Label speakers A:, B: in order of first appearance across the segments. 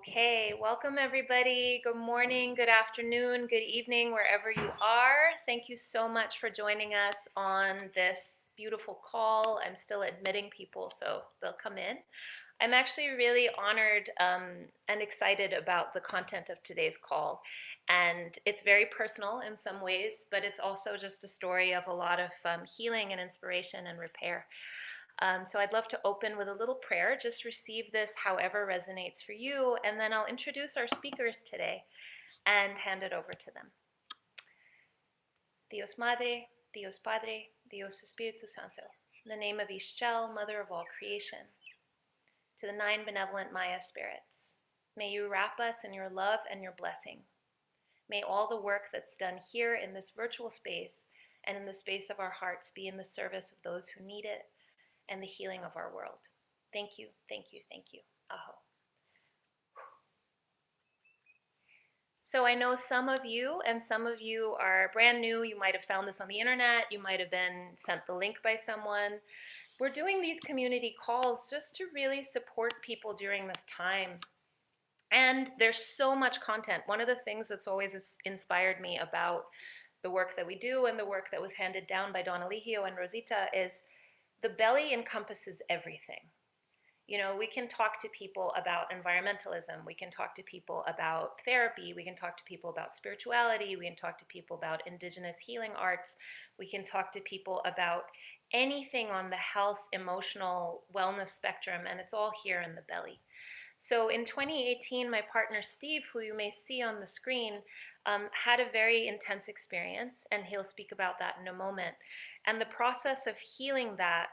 A: Okay, welcome everybody. Good morning, good afternoon, good evening, wherever you are. Thank you so much for joining us on this beautiful call. I'm still admitting people, so they'll come in. I'm actually really honored and excited about the content of today's call. And it's very personal in some ways, but it's also just a story of a lot of healing and inspiration and repair. So I'd love to open with a little prayer. Just receive this however resonates for you, and then I'll introduce our speakers today and hand it over to them. Dios Madre, Dios Padre, Dios Espíritu Santo, in the name of Ixchel, Mother of all creation, to the 9 benevolent Maya spirits, may you wrap us in your love and your blessing. May all the work that's done here in this virtual space and in the space of our hearts be in the service of those who need it and the healing of our world. Thank you, thank you, thank you. Aho. So I know some of you are brand new. You might have found this on the internet. You might have been sent the link by someone. We're doing these community calls just to really support people during this time. And there's so much content. One of the things that's always inspired me about the work that we do and the work that was handed down by Don Eligio and Rosita is the belly encompasses everything. You know, we can talk to people about environmentalism. We can talk to people about therapy. We can talk to people about spirituality. We can talk to people about indigenous healing arts. We can talk to people about anything on the health, emotional wellness spectrum, and it's all here in the belly. So in 2018, my partner Steve, who you may see on the screen, had a very intense experience, and he'll speak about that in a moment. And the process of healing that,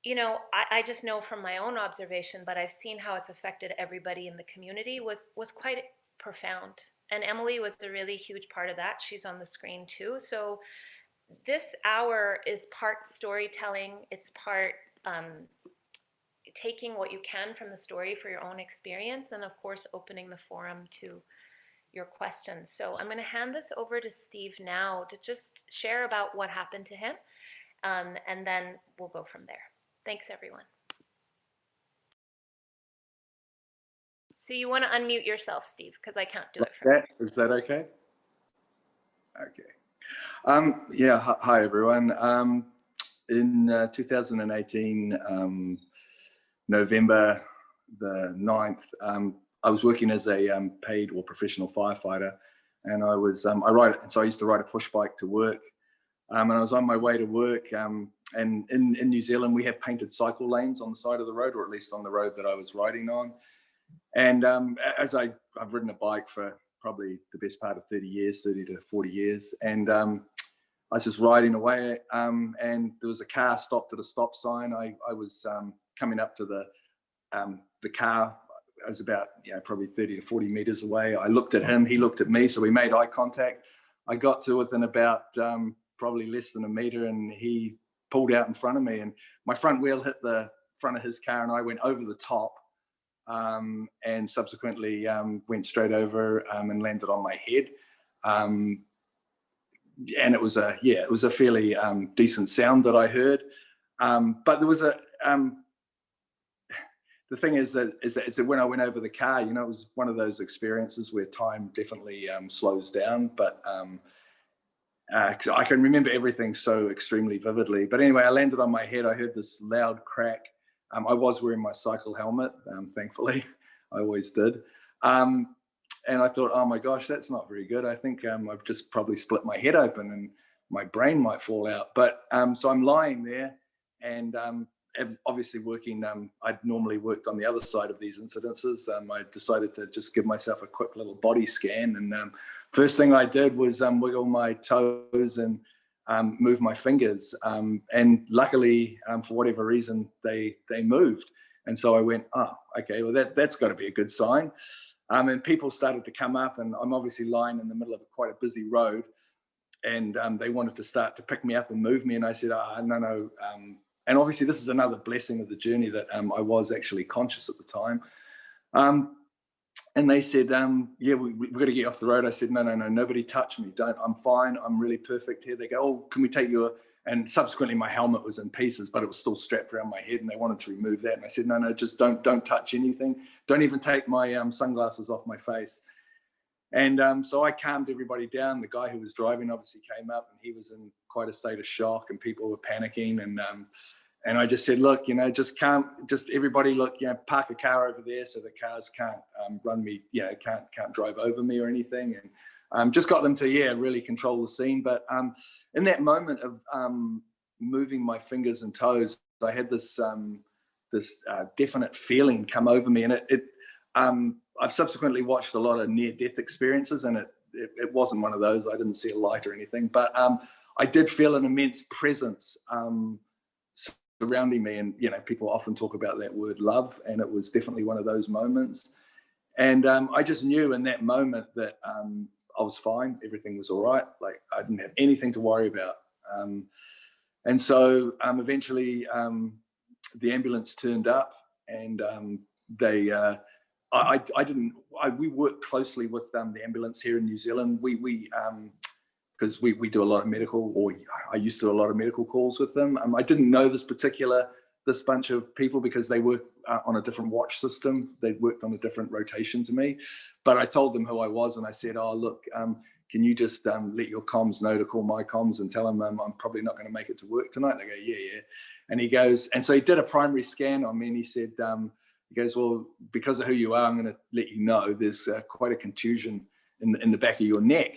A: you know, I just know from my own observation, but I've seen how it's affected everybody in the community, was quite profound. And Emily was a really huge part of that. She's on the screen too. So this hour is part storytelling. It's part taking what you can from the story for your own experience, and of course opening the forum to your questions. So I'm going to hand this over to Steve now to just share about what happened to him, and then we'll go from there. Thanks, everyone. So you want to unmute yourself, Steve, because I can't do it from here.
B: Is that okay? Okay. Yeah, hi, everyone. In 2018, November the 9th, I was working as a paid or professional firefighter, and I used to ride a push bike to work, and I was on my way to work, and in New Zealand we have painted cycle lanes on the side of the road, or at least on the road that I was riding on. And as I've ridden a bike for probably the best part of 30 to 40 years, and I was just riding away, and there was a car stopped at a stop sign. I was coming up to the car. I was about probably 30 to 40 meters away. I looked at him, he looked at me, so we made eye contact. I got to within about probably less than a meter, and he pulled out in front of me, and my front wheel hit the front of his car, and I went over the top. And subsequently went straight over and landed on my head. And it was a fairly decent sound that I heard. But there was the thing is that when I went over the car, it was one of those experiences where time definitely slows down. But because I can remember everything so extremely vividly. But anyway, I landed on my head. I heard this loud crack. I was wearing my cycle helmet, thankfully. I always did. And I thought, oh my gosh, that's not very good. I think I've just probably split my head open and my brain might fall out. But so I'm lying there, and obviously working, I'd normally worked on the other side of these incidences. I decided to just give myself a quick little body scan. And first thing I did was wiggle my toes and move my fingers, and luckily for whatever reason they moved, and so I went, oh, okay, well that's got to be a good sign. And people started to come up, and I'm obviously lying in the middle of quite a busy road, and they wanted to start to pick me up and move me, and I said, no. And obviously this is another blessing of the journey that I was actually conscious at the time. And they said, yeah, we've got to get off the road. I said, no, nobody touch me. I'm fine. I'm really perfect here. They go, oh, can we take your And subsequently my helmet was in pieces, but it was still strapped around my head, and they wanted to remove that. And I said, no, just don't touch anything. Don't even take my sunglasses off my face. And so I calmed everybody down. The guy who was driving obviously came up, and he was in quite a state of shock, and people were panicking. And I just said, look, just everybody, look, park a car over there so the cars can't run me, can't drive over me or anything. And just got them to, really control the scene. But in that moment of moving my fingers and toes, I had this definite feeling come over me. And I've subsequently watched a lot of near-death experiences, and it wasn't one of those. I didn't see a light or anything, but I did feel an immense presence surrounding me. And people often talk about that word love, and it was definitely one of those moments. And I just knew in that moment that I was fine. Everything was all right. Like, I didn't have anything to worry about. And so eventually the ambulance turned up, and we work closely with the ambulance here in New Zealand. Because we do a lot of medical, or I used to do a lot of medical calls with them. I didn't know this bunch of people because they work on a different watch system. They worked on a different rotation to me, but I told them who I was, and I said, oh, look, can you just let your comms know to call my comms and tell them I'm probably not going to make it to work tonight? They go, yeah. And he goes, and so he did a primary scan on me, and he said, he goes, well, because of who you are, I'm going to let you know there's quite a contusion in the back of your neck.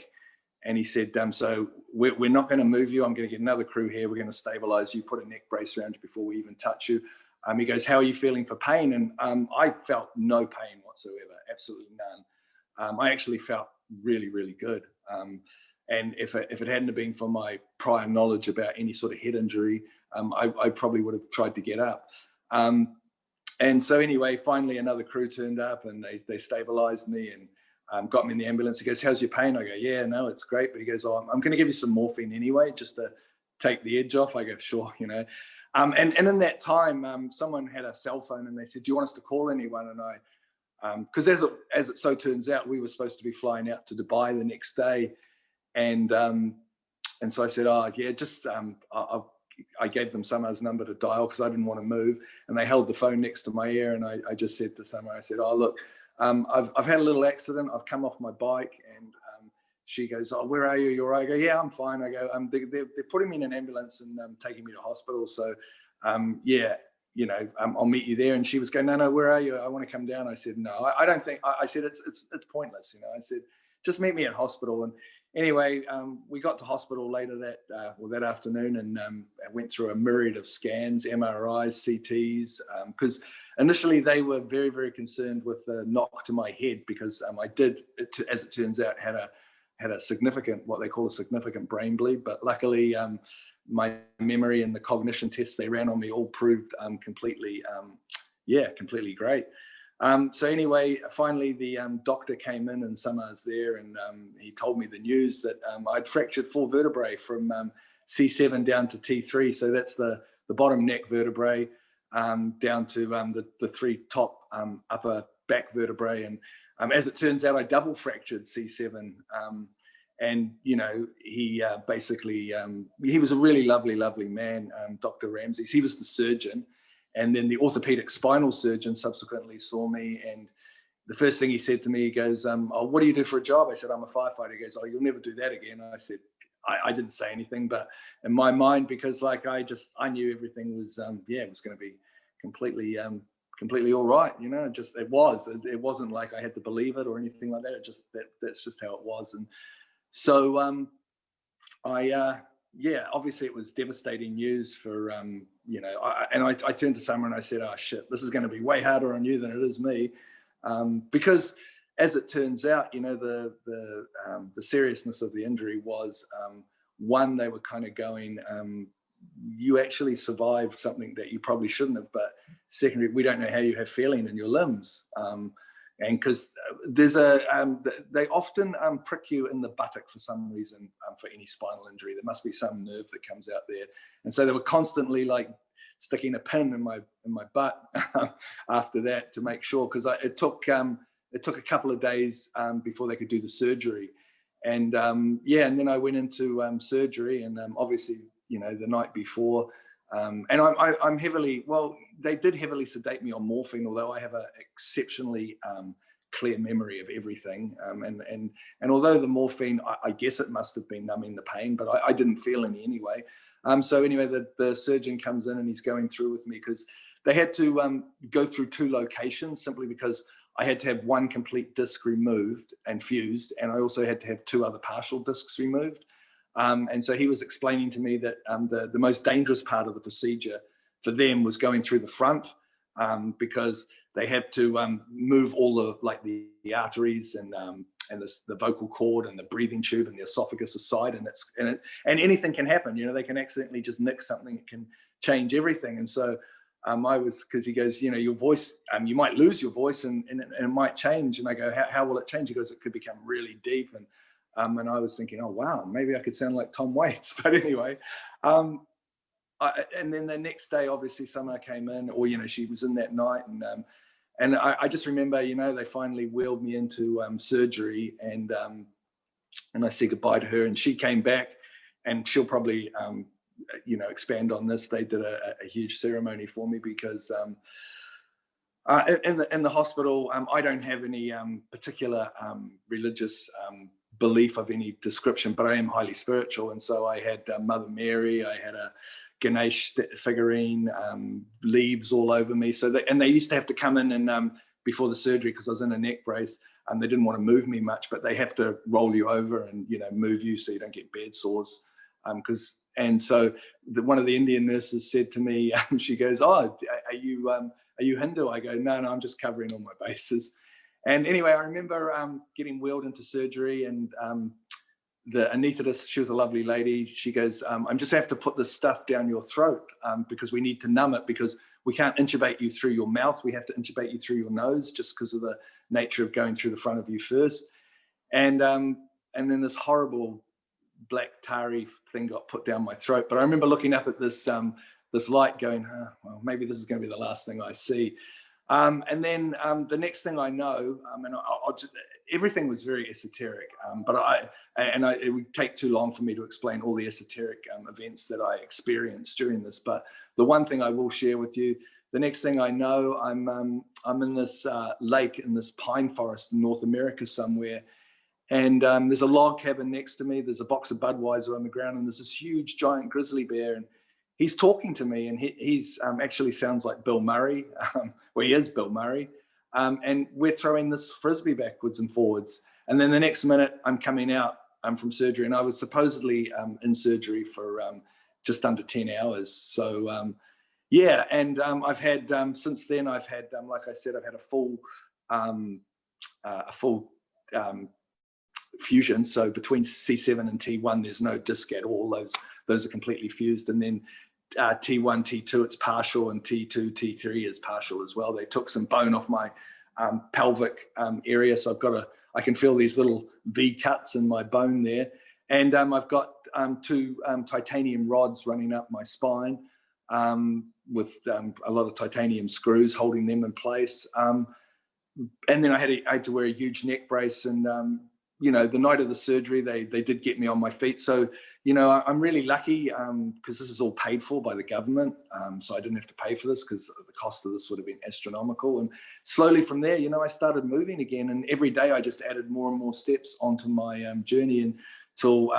B: And he said, so we're not going to move you. I'm going to get another crew here. We're going to stabilize you, put a neck brace around you before we even touch you. He goes, how are you feeling for pain? And I felt no pain whatsoever, absolutely none. I actually felt really, really good. And if it hadn't been for my prior knowledge about any sort of head injury, I probably would have tried to get up. And so anyway, finally another crew turned up, and they stabilized me and got me in the ambulance. He goes, how's your pain? I go, yeah, no, it's great. But he goes, oh, I'm going to give you some morphine anyway, just to take the edge off. I go, sure, And in that time, someone had a cell phone, and they said, do you want us to call anyone? And I, because as it so turns out, we were supposed to be flying out to Dubai the next day. And so I said, oh, yeah, just, I gave them someone's number to dial because I didn't want to move. And they held the phone next to my ear. And I just said to someone, I said, oh, look, I've had a little accident. I've come off my bike. And she goes, oh, where are you? You're right. I go, yeah, I'm fine. I go, they're putting me in an ambulance and taking me to hospital. So, yeah, I'll meet you there. And she was going, no, where are you? I want to come down. I said, no, I don't think, I said, it's pointless. I said, just meet me at hospital. And anyway, we got to hospital later that afternoon, and went through a myriad of scans, MRIs, CTs, because initially they were very, very concerned with the knock to my head, because I did, as it turns out, had a significant, what they call a significant brain bleed. But luckily, my memory and the cognition tests they ran on me all proved completely great. So anyway, finally the doctor came in, and Summer's there, and he told me the news that I'd fractured 4 vertebrae from C7 down to T3. So that's the bottom neck vertebrae down to the 3 top upper back vertebrae. And as it turns out, I double fractured C7. And, he basically, he was a really lovely man, Dr. Ramses. He was the surgeon. And then the orthopedic spinal surgeon subsequently saw me. And the first thing he said to me, he goes, oh, what do you do for a job? I said, I'm a firefighter. He goes, oh, you'll never do that again. I said, I didn't say anything, but in my mind, because I knew everything was, it was going to be completely all right. It wasn't like I had to believe it or anything like that. That's just how it was. And so obviously it was devastating news for, I turned to Summer and I said, oh shit, this is going to be way harder on you than it is me. Because as it turns out, the seriousness of the injury was, one, they were kind of going, you actually survived something that you probably shouldn't have, but secondly, we don't know how you have feeling in your limbs. And because there's they often prick you in the buttock for some reason for any spinal injury. There must be some nerve that comes out there. And so they were constantly like sticking a pin in my butt after that to make sure, because it took a couple of days before they could do the surgery. And and then I went into surgery, and obviously you know, the night before. And I'm heavily, well, they did heavily sedate me on morphine, although I have an exceptionally clear memory of everything. And although the morphine, I guess it must have been numbing the pain, but I didn't feel any anyway. So anyway, the surgeon comes in and he's going through with me because they had to go through 2 locations simply because I had to have 1 complete disc removed and fused, and I also had to have 2 other partial discs removed. And so he was explaining to me that the most dangerous part of the procedure for them was going through the front, because they had to move all the arteries and the vocal cord and the breathing tube and the esophagus aside, and anything can happen. You know, they can accidentally just nick something that can change everything. And so because he goes, you know, your voice, you might lose your voice and it might change. And I go, how will it change? He goes, it could become really deep. And I was thinking, oh, wow, maybe I could sound like Tom Waits. But anyway, and then the next day, obviously, Summer came in, or, you know, she was in that night. And I just remember, you know, they finally wheeled me into surgery, and I said goodbye to her. And she came back, and she'll probably, you know, expand on this. They did a huge ceremony for me because in the hospital, I don't have any particular religious belief of any description, but I am highly spiritual. And so I had Mother Mary, I had a Ganesh figurine, leaves all over me. And they used to have to come in and before the surgery, because I was in a neck brace, and they didn't want to move me much, but they have to roll you over and, you know, move you so you don't get bed sores. And so one of the Indian nurses said to me, she goes, "Oh, are you Hindu?" I go, no, I'm just covering all my bases. And anyway, I remember getting wheeled into surgery, and the anaesthetist, she was a lovely lady. She goes, I'm just have to put this stuff down your throat because we need to numb it, because we can't intubate you through your mouth. We have to intubate you through your nose, just because of the nature of going through the front of you first. And then this horrible black tarry thing got put down my throat. But I remember looking up at this light going, well, maybe this is going to be the last thing I see. And then the next thing I know, everything was very esoteric, but it would take too long for me to explain all the esoteric events that I experienced during this. But the one thing I will share with you, the next thing I know, I'm in this lake in this pine forest in North America somewhere. And there's a log cabin next to me. There's a box of Budweiser on the ground, and there's this huge giant grizzly bear. And he's talking to me, and he's actually sounds like Bill Murray. Well, he is Bill Murray. And we're throwing this Frisbee backwards and forwards. And then the next minute, I'm coming out from surgery. And I was supposedly in surgery for just under 10 hours. So, yeah. And I've had, since then, I've had, like I said, I've had a full fusion. So between C7 and T1, there's no disc at all. Those are completely fused. And then T1, T2, it's partial, and T2, T3 is partial as well. They took some bone off my pelvic area, so I can feel these little V cuts in my bone there. And I've got 2 titanium rods running up my spine with a lot of titanium screws holding them in place. And then I had to wear a huge neck brace, and you know, the night of the surgery, they did get me on my feet. So, you know, I'm really lucky because this is all paid for by the government. So I didn't have to pay for this because the cost of this would have been astronomical. And slowly from there, you know, I started moving again. And every day I just added more and more steps onto my journey. Until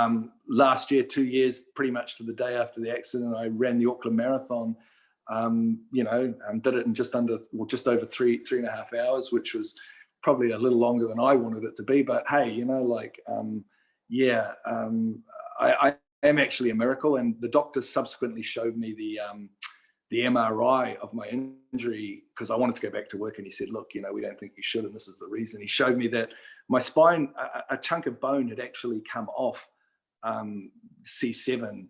B: last year, 2 years, pretty much to the day after the accident, I ran the Auckland Marathon. You know, did it in just over three and a half hours, which was probably a little longer than I wanted it to be. But hey, you know, like, yeah, I am actually a miracle. And the doctor subsequently showed me the MRI of my injury because I wanted to go back to work. And he said, look, you know, we don't think you should, and this is the reason. He showed me that my spine, a chunk of bone had actually come off C7,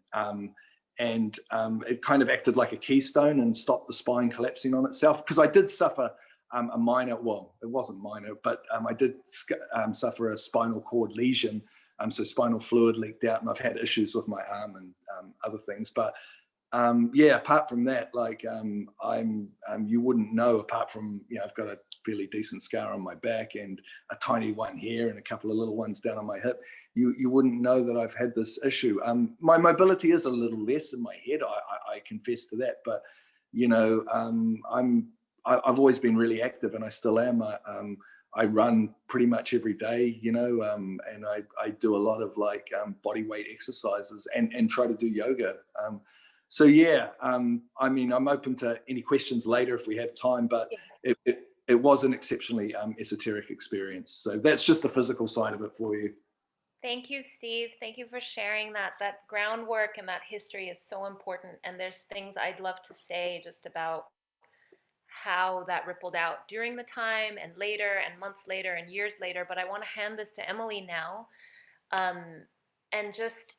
B: and it kind of acted like a keystone and stopped the spine collapsing on itself. Because I did suffer a minor, well, it wasn't minor, but I did suffer a spinal cord lesion. So spinal fluid leaked out, and I've had issues with my arm and other things. But Yeah, apart from that, like you wouldn't know, apart from, I've got a fairly decent scar on my back and a tiny one here and a couple of little ones down on my hip. You wouldn't know that I've had this issue. My mobility is a little less in my head. I confess to that, but I've always been really active, and I still am. I run pretty much every day, and I do a lot of like body weight exercises and try to do yoga. So yeah, I mean, I'm open to any questions later if we have time, but it was an exceptionally esoteric experience. So that's just the physical side of it for you.
A: Thank you, Steve. Thank you for sharing that. That groundwork and that history is so important. And there's things I'd love to say just about how that rippled out during the time and later and months later and years later. But I want to hand this to Emily now. Um, and just,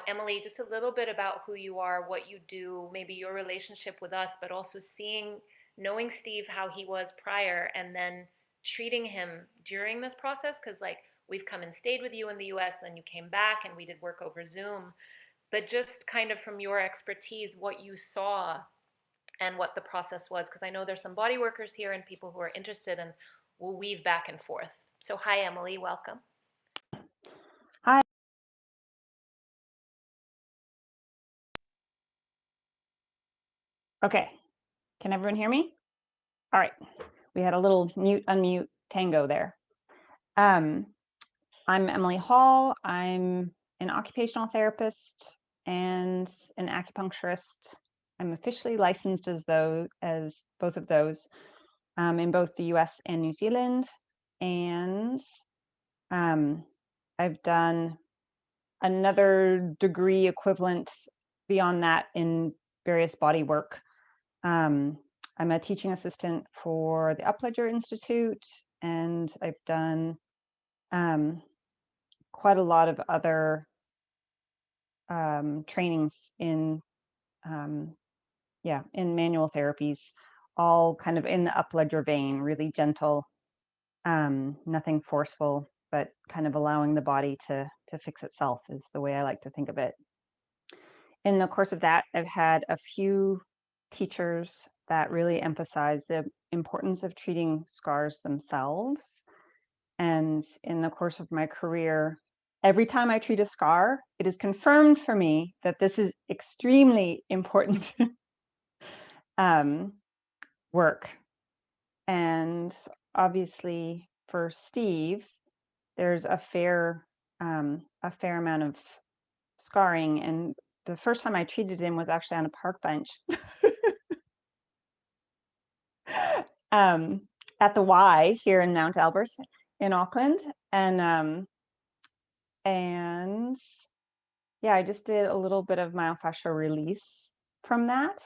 A: Emily, just a little bit about who you are, what you do, maybe your relationship with us, but also knowing Steve, how he was prior, and then treating him during this process. Because, like, we've come and stayed with you in the US, then you came back and we did work over Zoom. But just kind of from your expertise, what you saw and what the process was. Because I know there's some body workers here and people who are interested, and we'll weave back and forth. So, hi, Emily, welcome.
C: Hi. Okay, can everyone hear me? All right, we had a little mute, unmute tango there. I'm Emily Hall. I'm an occupational therapist and an acupuncturist. I'm officially licensed as both of those in both the US and New Zealand. And I've done another degree equivalent beyond that in various body work. I'm a teaching assistant for the Upledger Institute, and I've done quite a lot of other trainings in manual therapies, all kind of in the Upledger vein, really gentle, nothing forceful, but kind of allowing the body to fix itself is the way I like to think of it. In the course of that, I've had a few teachers that really emphasize the importance of treating scars themselves. And in the course of my career, every time I treat a scar, it is confirmed for me that this is extremely important work. And obviously for Steve, there's a fair amount of scarring. And the first time I treated him was actually on a park bench at the Y here in Mount Albert in Auckland. And yeah, I just did a little bit of myofascial release from that.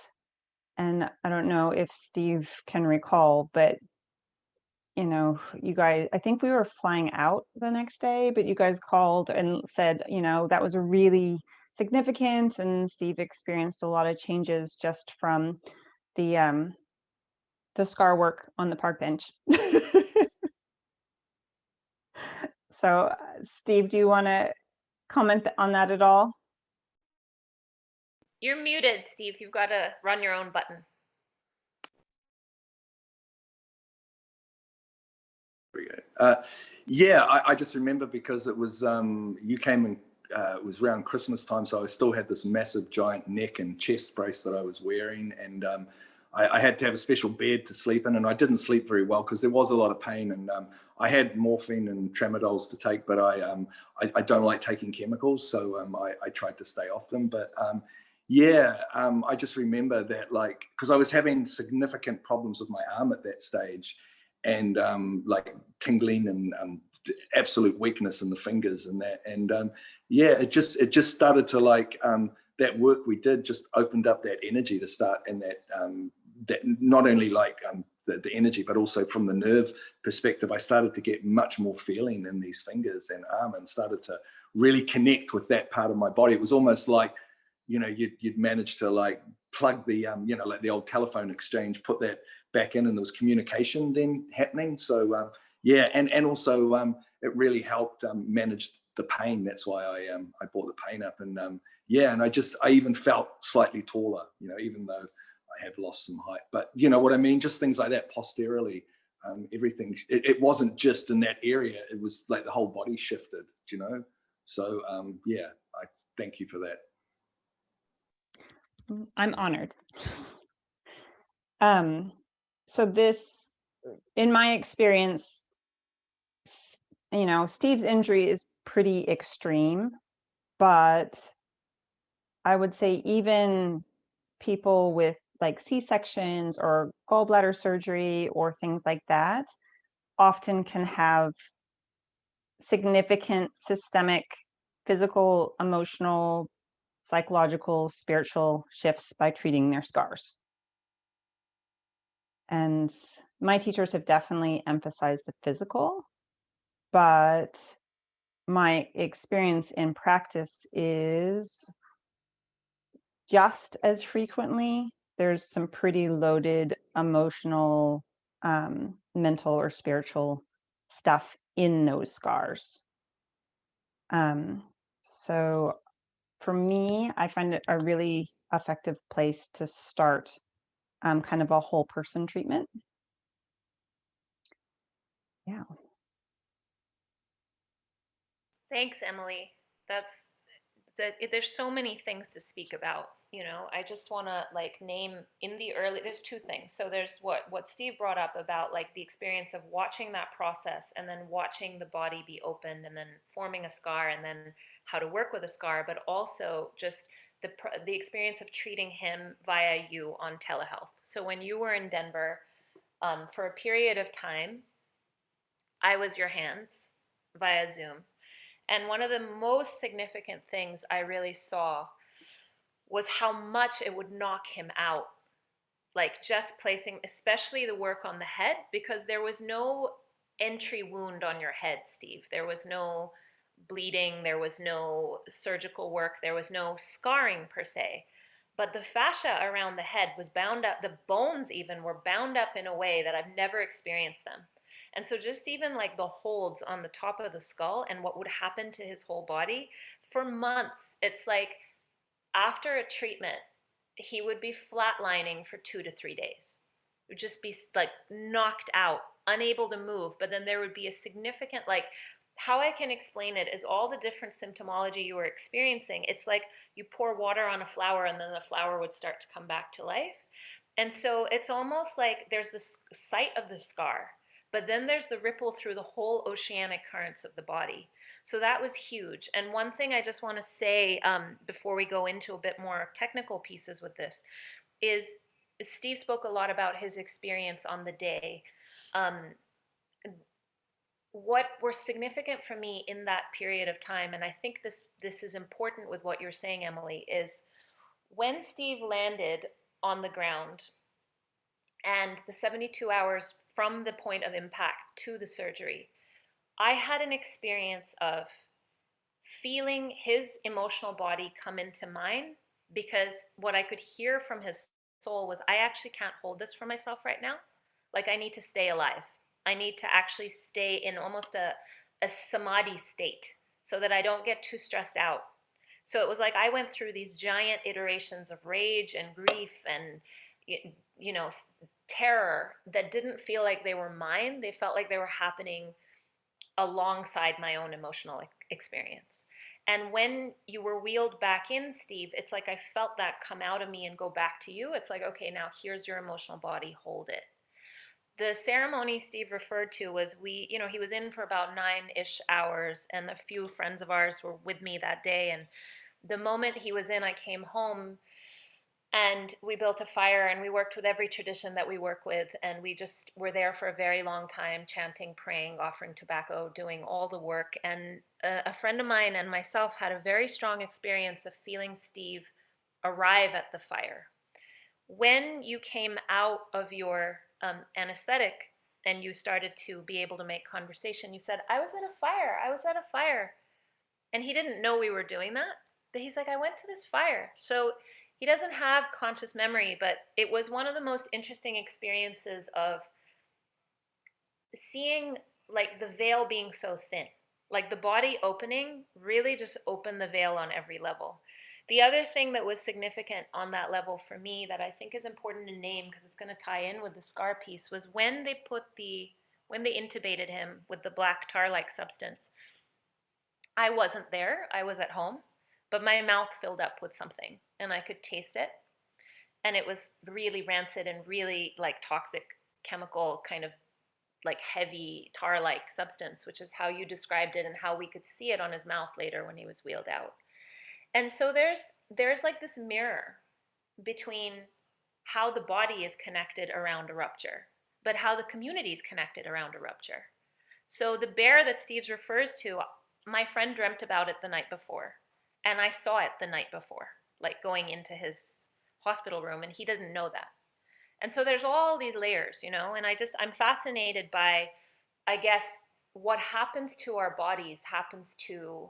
C: And I don't know if Steve can recall, but you guys, I think we were flying out the next day, but you guys called and said, that was really significant, and Steve experienced a lot of changes just from the scar work on the park bench. So, Steve, do you want to comment on that at all?
A: You're muted, Steve. You've got to run your own button.
B: Yeah, I just remember because it was, you came and it was around Christmas time, so I still had this massive giant neck and chest brace that I was wearing, and I had to have a special bed to sleep in, and I didn't sleep very well because there was a lot of pain, and I had morphine and tramadols to take, but I don't like taking chemicals, so I tried to stay off them. But yeah, I just remember that, like, because I was having significant problems with my arm at that stage, and like tingling and absolute weakness in the fingers and that, and yeah, it just started to, like, that work we did just opened up that energy to start, and that not only like the energy, but also from the nerve perspective, I started to get much more feeling in these fingers and arm, and started to really connect with that part of my body. It was almost like, you'd managed to, like, plug the like the old telephone exchange, put that back in, and there was communication then happening. So yeah, and also it really helped manage the pain. That's why I brought the pain up, and yeah, and I even felt slightly taller, even though I have lost some height. But you know what I mean? Just things like that posteriorly. Everything, it wasn't just in that area, it was like the whole body shifted, So yeah, I thank you for that.
C: I'm honored. So this, in my experience, Steve's injury is pretty extreme, but I would say even people with like C-sections or gallbladder surgery or things like that often can have significant systemic physical, emotional, psychological, spiritual shifts by treating their scars. And my teachers have definitely emphasized the physical, but my experience in practice is just as frequently there's some pretty loaded emotional, mental or spiritual stuff in those scars. So for me, I find it a really effective place to start kind of a whole person treatment. Yeah.
A: Thanks, Emily. There's so many things to speak about. I just want to like name in the early. There's two things. So there's what Steve brought up about like the experience of watching that process and then watching the body be opened and then forming a scar and then how to work with a scar, but also just the experience of treating him via you on telehealth. So when you were in Denver, for a period of time, I was your hands via Zoom. And one of the most significant things I really saw was how much it would knock him out. Like just placing, especially the work on the head, because there was no entry wound on your head, Steve. There was no bleeding, there was no surgical work, there was no scarring per se. But the fascia around the head was bound up, the bones even were bound up in a way that I've never experienced them. And so just even like the holds on the top of the skull and what would happen to his whole body for months, it's like after a treatment, he would be flatlining for 2 to 3 days. It would just be like knocked out, unable to move. But then there would be a significant, like, how I can explain it is all the different symptomology you were experiencing. It's like you pour water on a flower and then the flower would start to come back to life. And so it's almost like there's this site of the scar, but then there's the ripple through the whole oceanic currents of the body. So that was huge. And one thing I just want to say before we go into a bit more technical pieces with this is Steve spoke a lot about his experience on the day. What were significant for me in that period of time, and I think this is important with what you're saying, Emily, is when Steve landed on the ground and the 72 hours from the point of impact to the surgery, I had an experience of feeling his emotional body come into mine, because what I could hear from his soul was, I actually can't hold this for myself right now. Like, I need to stay alive. I need to actually stay in almost a samadhi state so that I don't get too stressed out. So it was like I went through these giant iterations of rage and grief and, terror that didn't feel like they were mine. They felt like they were happening alongside my own emotional experience. And when you were wheeled back in, Steve, it's like I felt that come out of me and go back to you. It's like, okay, now here's your emotional body, hold it. The ceremony Steve referred to was he was in for about 9-ish hours, and a few friends of ours were with me that day. And the moment he was in, I came home and we built a fire and we worked with every tradition that we work with. And we just were there for a very long time, chanting, praying, offering tobacco, doing all the work. And a friend of mine and myself had a very strong experience of feeling Steve arrive at the fire. When you came out of your anesthetic and you started to be able to make conversation, you said, I was at a fire. I was at a fire. And he didn't know we were doing that. But he's like, I went to this fire. So he doesn't have conscious memory, but it was one of the most interesting experiences of seeing like the veil being so thin. Like the body opening really just opened the veil on every level. The other thing that was significant on that level for me that I think is important to name because it's going to tie in with the scar piece was when they intubated him with the black tar-like substance. I wasn't there. I was at home, but my mouth filled up with something and I could taste it. And it was really rancid and really like toxic chemical kind of like heavy tar-like substance, which is how you described it and how we could see it on his mouth later when he was wheeled out. And so there's like this mirror between how the body is connected around a rupture, but how the community is connected around a rupture. So the bear that Steve's refers to, my friend dreamt about it the night before, and I saw it the night before, like going into his hospital room, and he doesn't know that. And so there's all these layers, and I'm fascinated by, I guess, what happens to our bodies happens to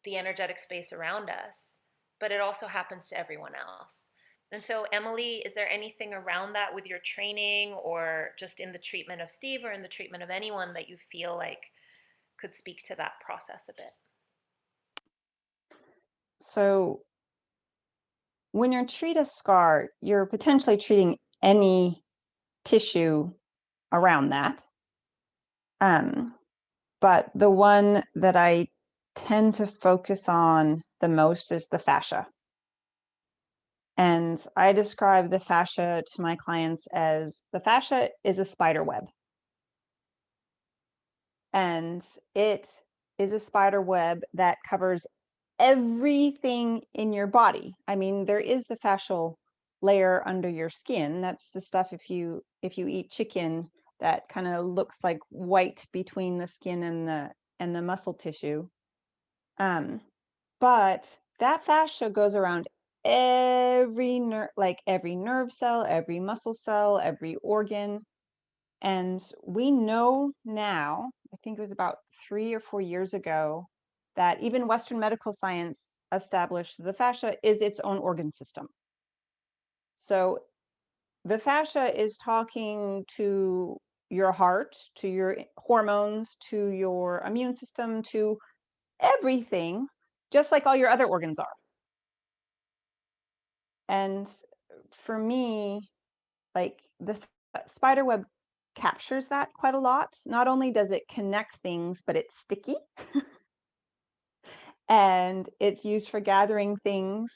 A: the energetic space around us, but it also happens to everyone else. And so, Emily, is there anything around that with your training or just in the treatment of Steve or in the treatment of anyone that you feel like could speak to that process a bit?
C: So when you treat a scar, you're potentially treating any tissue around that. But the one that I tend to focus on the most is the fascia. And I describe the fascia to my clients as the fascia is a spider web. And it is a spider web that covers everything in your body. I mean, there is the fascial layer under your skin. That's the stuff if you eat chicken that kind of looks like white between the skin and the muscle tissue. But that fascia goes around every nerve cell, every muscle cell, every organ. And we know now, I think it was about 3 or 4 years ago, that even Western medical science established the fascia is its own organ system. So the fascia is talking to your heart, to your hormones, to your immune system, to everything, just like all your other organs are. And for me, like the spider web captures that quite a lot. Not only does it connect things, but it's sticky and it's used for gathering things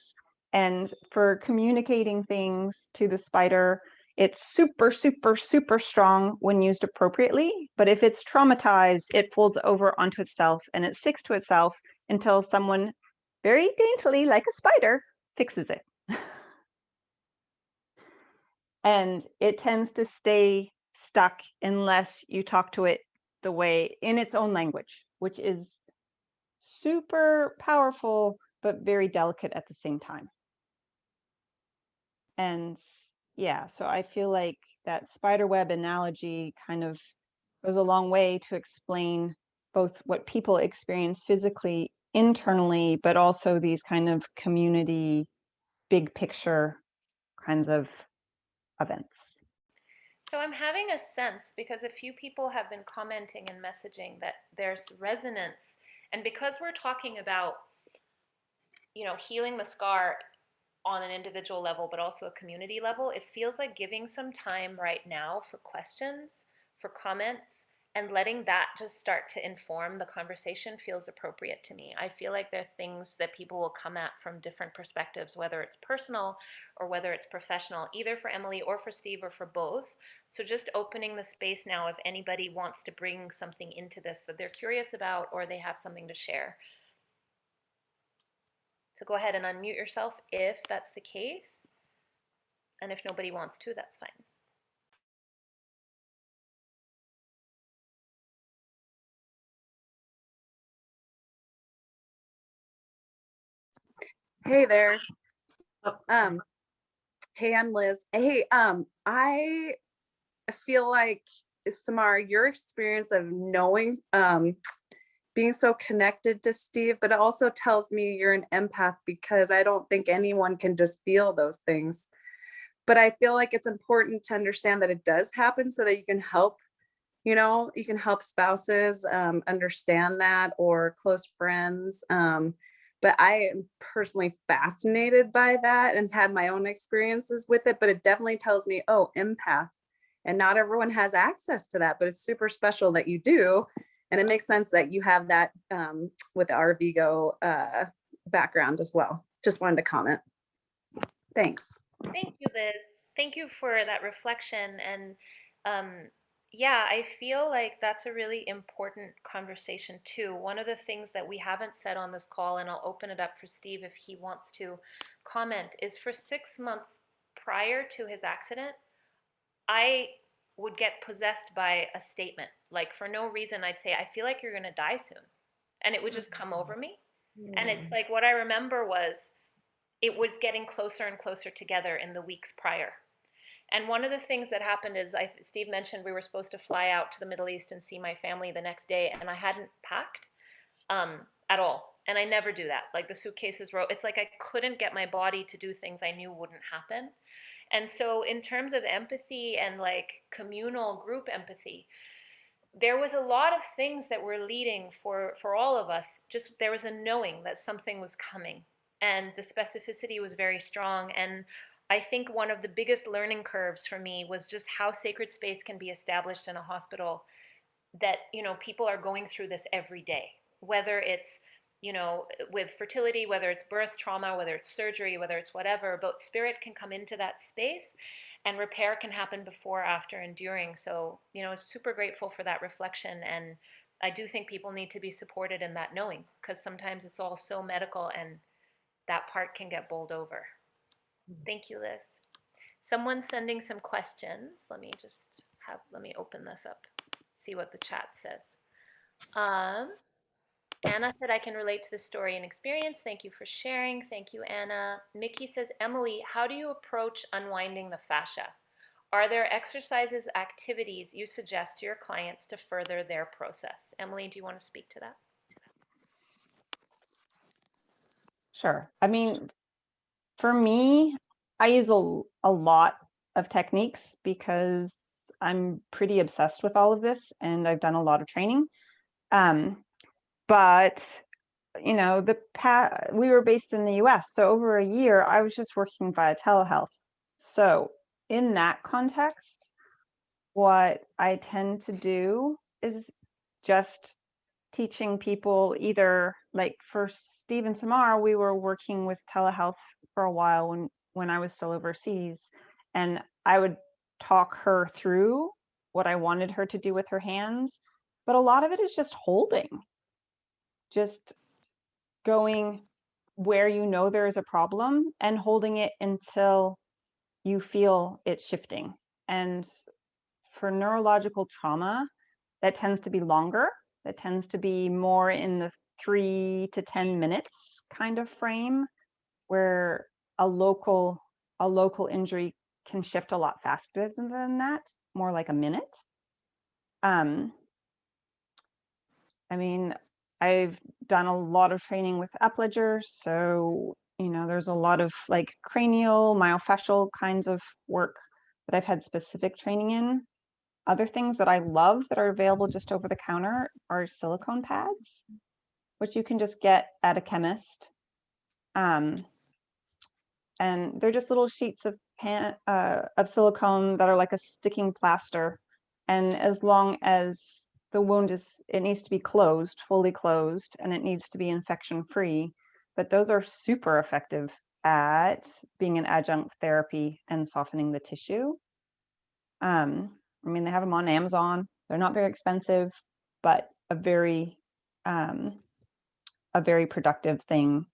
C: and for communicating things to the spider. It's super, super, super strong when used appropriately, but if it's traumatized, it folds over onto itself and it sticks to itself until someone very daintily, like a spider, fixes it. And it tends to stay stuck unless you talk to it the way in its own language, which is super powerful, but very delicate at the same time. And yeah, so I feel like that spider web analogy kind of goes a long way to explain both what people experience physically internally, but also these kind of community, big picture kinds of events.
A: So I'm having a sense, because a few people have been commenting and messaging, that there's resonance. And because we're talking about, healing the scar on an individual level, but also a community level, it feels like giving some time right now for questions, for comments, and letting that just start to inform the conversation feels appropriate to me. I feel like there are things that people will come at from different perspectives, whether it's personal or whether it's professional, either for Emily or for Steve or for both. So just opening the space now if anybody wants to bring something into this that they're curious about or they have something to share. So go ahead and unmute yourself if that's the case. And if nobody wants to, that's fine.
D: Hey there. Hey, I'm Liz. Hey, I feel like, Samar, your experience of knowing, being so connected to Steve, but it also tells me you're an empath, because I don't think anyone can just feel those things. But I feel like it's important to understand that it does happen so that you can help, you can help spouses understand that, or close friends. but I am personally fascinated by that and had my own experiences with it. But it definitely tells me, oh, empath. And not everyone has access to that, but it's super special that you do. And it makes sense that you have that with the RVgo background as well. Just wanted to comment. Thanks.
A: Thank you, Liz. Thank you for that reflection. And yeah, I feel like that's a really important conversation too. One of the things that we haven't said on this call, and I'll open it up for Steve if he wants to comment, is for 6 months prior to his accident, I would get possessed by a statement. Like for no reason, I'd say, I feel like you're going to die soon. And it would just come over me. And it's like what I remember was it was getting closer and closer together in the weeks prior. And one of the things that happened is, Steve mentioned we were supposed to fly out to the Middle East and see my family the next day, and I hadn't packed at all. And I never do that. Like the suitcases were, it's like I couldn't get my body to do things I knew wouldn't happen. And so in terms of empathy and like communal group empathy, there was a lot of things that were leading for all of us. Just there was a knowing that something was coming, and the specificity was very strong. And I think one of the biggest learning curves for me was just how sacred space can be established in a hospital, that people are going through this every day, whether it's with fertility, whether it's birth trauma, whether it's surgery, whether it's whatever, but spirit can come into that space and repair can happen before, after, and during. So super grateful for that reflection. And I do think people need to be supported in that knowing, because sometimes it's all so medical and that part can get bowled over. Thank you, Liz. Someone's sending some questions. Let me open this up, see what the chat says. Anna said, I can relate to the story and experience. Thank you for sharing. Thank you, Anna. Mickey says, Emily, how do you approach unwinding the fascia? Are there exercises, activities you suggest to your clients to further their process? Emily, do you want to speak to that?
C: Sure. I mean, for me, I use a lot of techniques because I'm pretty obsessed with all of this and I've done a lot of training. But we were based in the US, so over a year I was just working via telehealth. So in that context, what I tend to do is just teaching people, either like for Steve and Samar, we were working with telehealth for a while when I was still overseas, and I would talk her through what I wanted her to do with her hands. But a lot of it is just holding, just going where there is a problem and holding it until you feel it shifting. And for neurological trauma, that tends to be longer. That tends to be more in the 3 to 10 minutes kind of frame, where a local injury can shift a lot faster than that, more like a minute. I mean, I've done a lot of training with Upledger, so there's a lot of like cranial, myofascial kinds of work that I've had specific training in. Other things that I love that are available just over the counter are silicone pads, which you can just get at a chemist. And they're just little sheets of silicone that are like a sticking plaster. And as long as the wound it needs to be closed, fully closed, and it needs to be infection free. But those are super effective at being an adjunct therapy and softening the tissue. I mean, they have them on Amazon. They're not very expensive, but a very productive thing.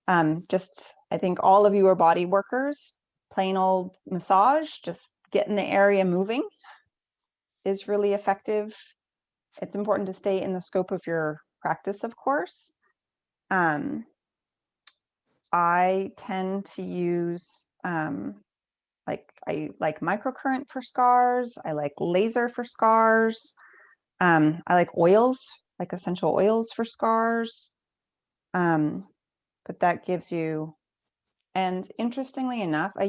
C: I think all of you are body workers. Plain old massage, just getting the area moving, is really effective. It's important to stay in the scope of your practice, of course. I tend to use I like microcurrent for scars. I like laser for scars. I like oils, like essential oils for scars. But that gives you, and interestingly enough, I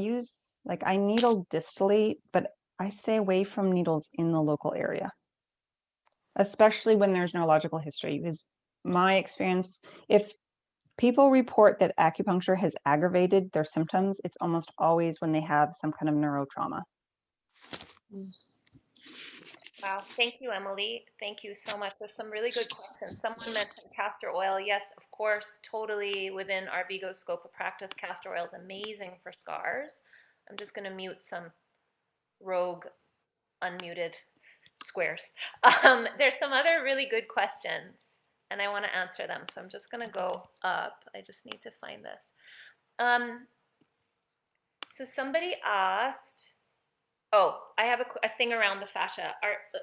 C: needle distally, but I stay away from needles in the local area, especially when there's neurological history, because my experience, if people report that acupuncture has aggravated their symptoms, it's almost always when they have some kind of neurotrauma.
A: Wow, thank you, Emily. Thank you so much. There's some really good questions. Someone mentioned castor oil. Yes, of course, totally within our Vigo scope of practice. Castor oil is amazing for scars. I'm just going to mute some rogue unmuted squares. There's some other really good questions, and I want to answer them. So I'm just going to go up. I just need to find this. So somebody asked, oh, I have a thing around the fascia.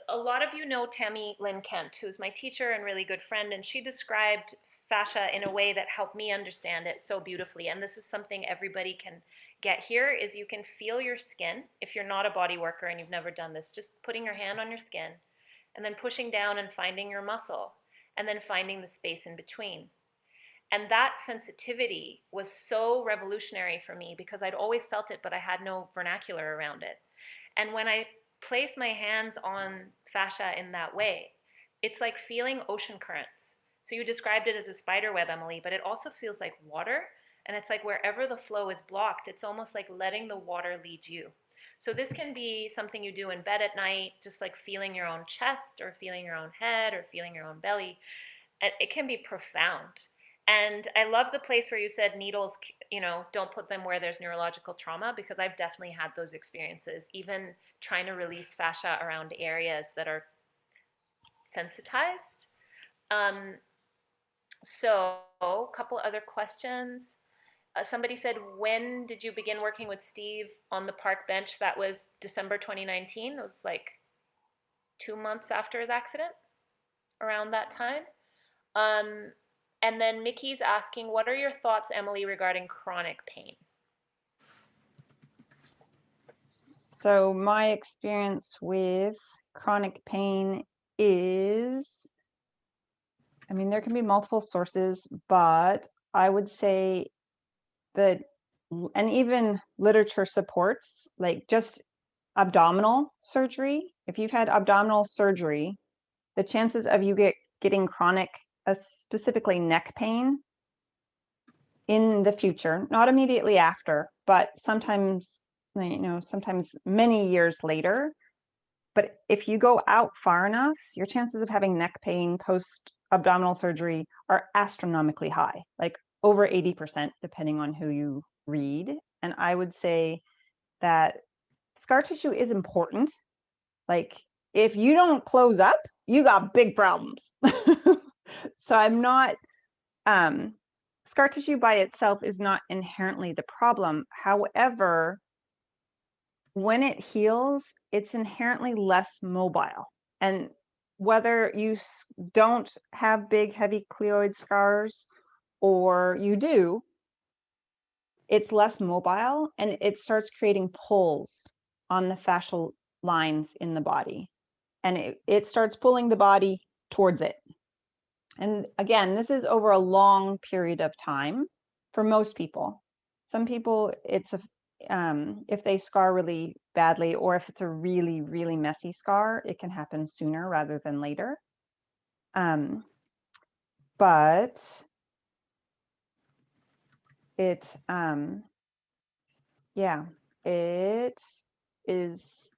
A: A lot of you know Tammy Lynn Kent, who's my teacher and really good friend, and she described fascia in a way that helped me understand it so beautifully. And this is something everybody can get here, is you can feel your skin. If you're not a body worker and you've never done this, just putting your hand on your skin and then pushing down and finding your muscle and then finding the space in between. And that sensitivity was so revolutionary for me because I'd always felt it, but I had no vernacular around it. And when I place my hands on fascia in that way, it's like feeling ocean currents. So you described it as a spider web, Emily, but it also feels like water. And it's like wherever the flow is blocked, it's almost like letting the water lead you. So this can be something you do in bed at night, just like feeling your own chest or feeling your own head or feeling your own belly. It can be profound. And I love the place where you said needles, don't put them where there's neurological trauma, because I've definitely had those experiences, even trying to release fascia around areas that are sensitized. So a couple other questions. Somebody said, when did you begin working with Steve on the park bench? That was December 2019. It was like 2 months after his accident, around that time. And then Mickey's asking, what are your thoughts, Emily, regarding chronic pain?
C: So my experience with chronic pain is, there can be multiple sources, but I would say that, and even literature supports, like just abdominal surgery. If you've had abdominal surgery, the chances of you getting chronic, specifically neck pain in the future, not immediately after, but sometimes many years later. But if you go out far enough, your chances of having neck pain post abdominal surgery are astronomically high, like over 80%, depending on who you read. And I would say that scar tissue is important. Like, if you don't close up, you got big problems. So I'm not, scar tissue by itself is not inherently the problem. However, when it heals, it's inherently less mobile. And whether you don't have big, heavy cleoid scars or you do, it's less mobile and it starts creating pulls on the fascial lines in the body. And it starts pulling the body towards it. And again, this is over a long period of time for most people. Some people, it's if they scar really badly, or if it's a really, really messy scar, it can happen sooner rather than later. But it, it is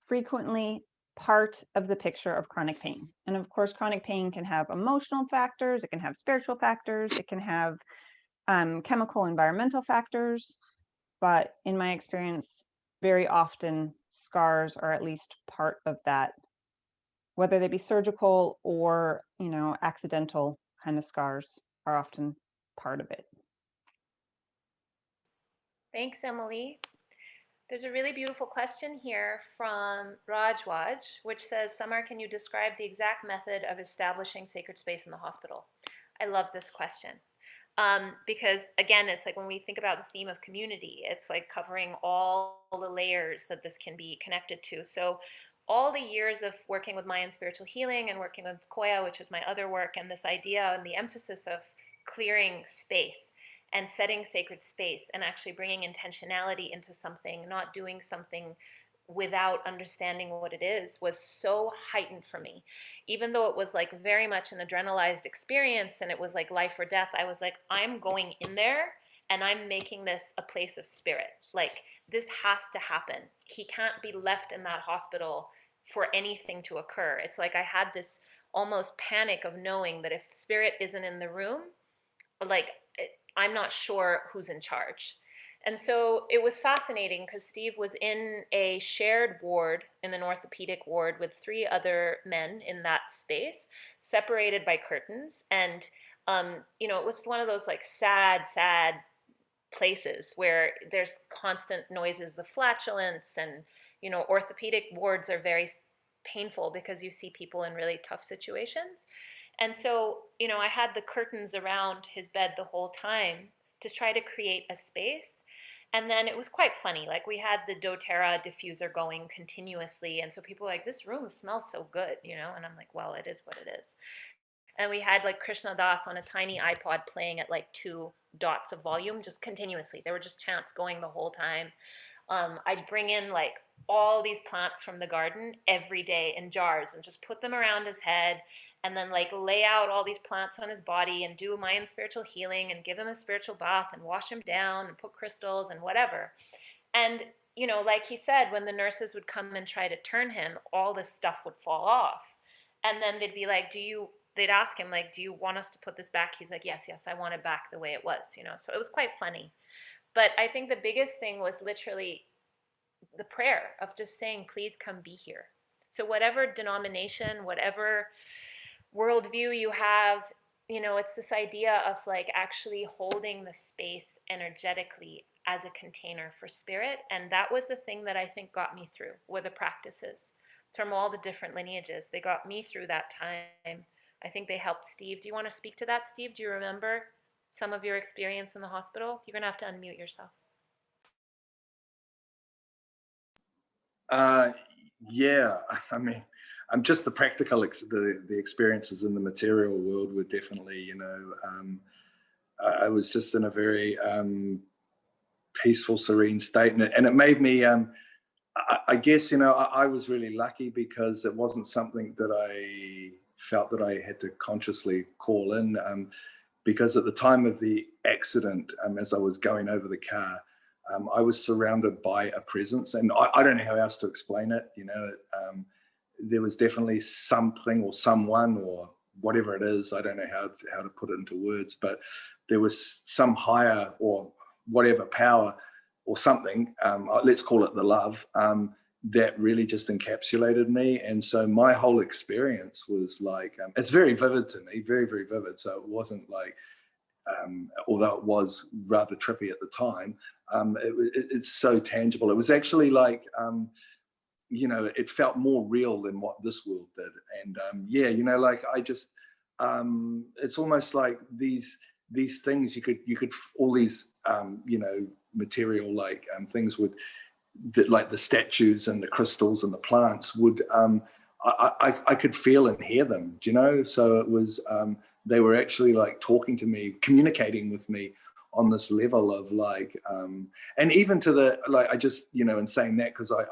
C: frequently part of the picture of chronic pain. And of course, chronic pain can have emotional factors, it can have spiritual factors, it can have chemical, environmental factors. But in my experience, very often scars are at least part of that, whether they be surgical or, accidental kind of scars are often part of it.
A: Thanks, Emily. There's a really beautiful question here from Rajwaj, which says, Samar, can you describe the exact method of establishing sacred space in the hospital? I love this question. Because again, it's like when we think about the theme of community, it's like covering all the layers that this can be connected to. So all the years of working with Mayan spiritual healing and working with Koya, which is my other work, and this idea and the emphasis of clearing space and setting sacred space and actually bringing intentionality into something, not doing something without understanding what it is was so heightened for me. Even though it was like very much an adrenalized experience and it was like life or death, I was like, I'm going in there and I'm making this a place of spirit. Like, this has to happen. He can't be left in that hospital for anything to occur. It's like I had this almost panic of knowing that if spirit isn't in the room, like, I'm not sure who's in charge. And so it was fascinating because Steve was in a shared ward, in an orthopedic ward, with 3 other men in that space, separated by curtains. And, it was one of those like sad places where there's constant noises of flatulence, and, orthopedic wards are very painful because you see people in really tough situations. And so, I had the curtains around his bed the whole time to try to create a space. And then it was quite funny. Like, we had the doTERRA diffuser going continuously. And so people were like, this room smells so good, And I'm like, well, it is what it is. And we had like Krishna Das on a tiny iPod playing at like 2 dots of volume just continuously. There were just chants going the whole time. I'd bring in like all these plants from the garden every day in jars and just put them around his head, and then like lay out all these plants on his body and do Mayan spiritual healing and give him a spiritual bath and wash him down and put crystals and whatever. And, like he said, when the nurses would come and try to turn him, all this stuff would fall off. And then they'd be like, they'd ask him, like, do you want us to put this back? He's like, yes, I want it back the way it was, So it was quite funny. But I think the biggest thing was literally the prayer of just saying, please come be here. So whatever denomination, whatever worldview you have, it's this idea of like actually holding the space energetically as a container for spirit. And that was the thing that I think got me through, were the practices from all the different lineages. They got me through that time. I think they helped Steve. Do you want to speak to that, Steve? Do you remember some of your experience in the hospital? You're going to have to unmute yourself.
B: Yeah, I mean, I'm just the practical, the experiences in the material world were definitely, I was just in a very peaceful, serene state, and it made me, I guess, I was really lucky because it wasn't something that I felt that I had to consciously call in, because at the time of the accident, as I was going over the car, I was surrounded by a presence, and I don't know how else to explain it. There was definitely something or someone or whatever it is. I don't know how to put it into words, but there was some higher or whatever power or something, let's call it the love, that really just encapsulated me. And so my whole experience was like, it's very vivid to me, very, very vivid. So it wasn't like, although it was rather trippy at the time, it's so tangible. It was actually like, it felt more real than what this world did. And yeah, like I just, it's almost like these things you could all these, material like things would, that like the statues and the crystals and the plants would, I could feel and hear them, So it was, they were actually like talking to me, communicating with me on this level of like, and even to the, like, I just, in saying that, because I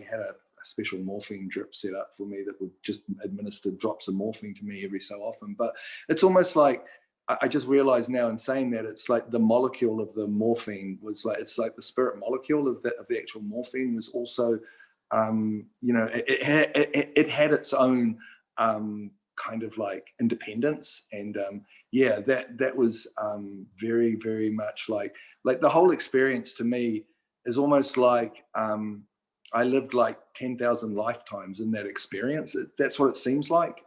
B: had a special morphine drip set up for me that would just administer drops of morphine to me every so often. But it's almost like, I just realized now in saying that, it's like the molecule of the morphine was like, it's like the spirit molecule of the actual morphine was also, it had its own kind of like independence. And yeah, that was very, very much like the whole experience to me is almost like, I lived like 10,000 lifetimes in that experience. That's what it seems like.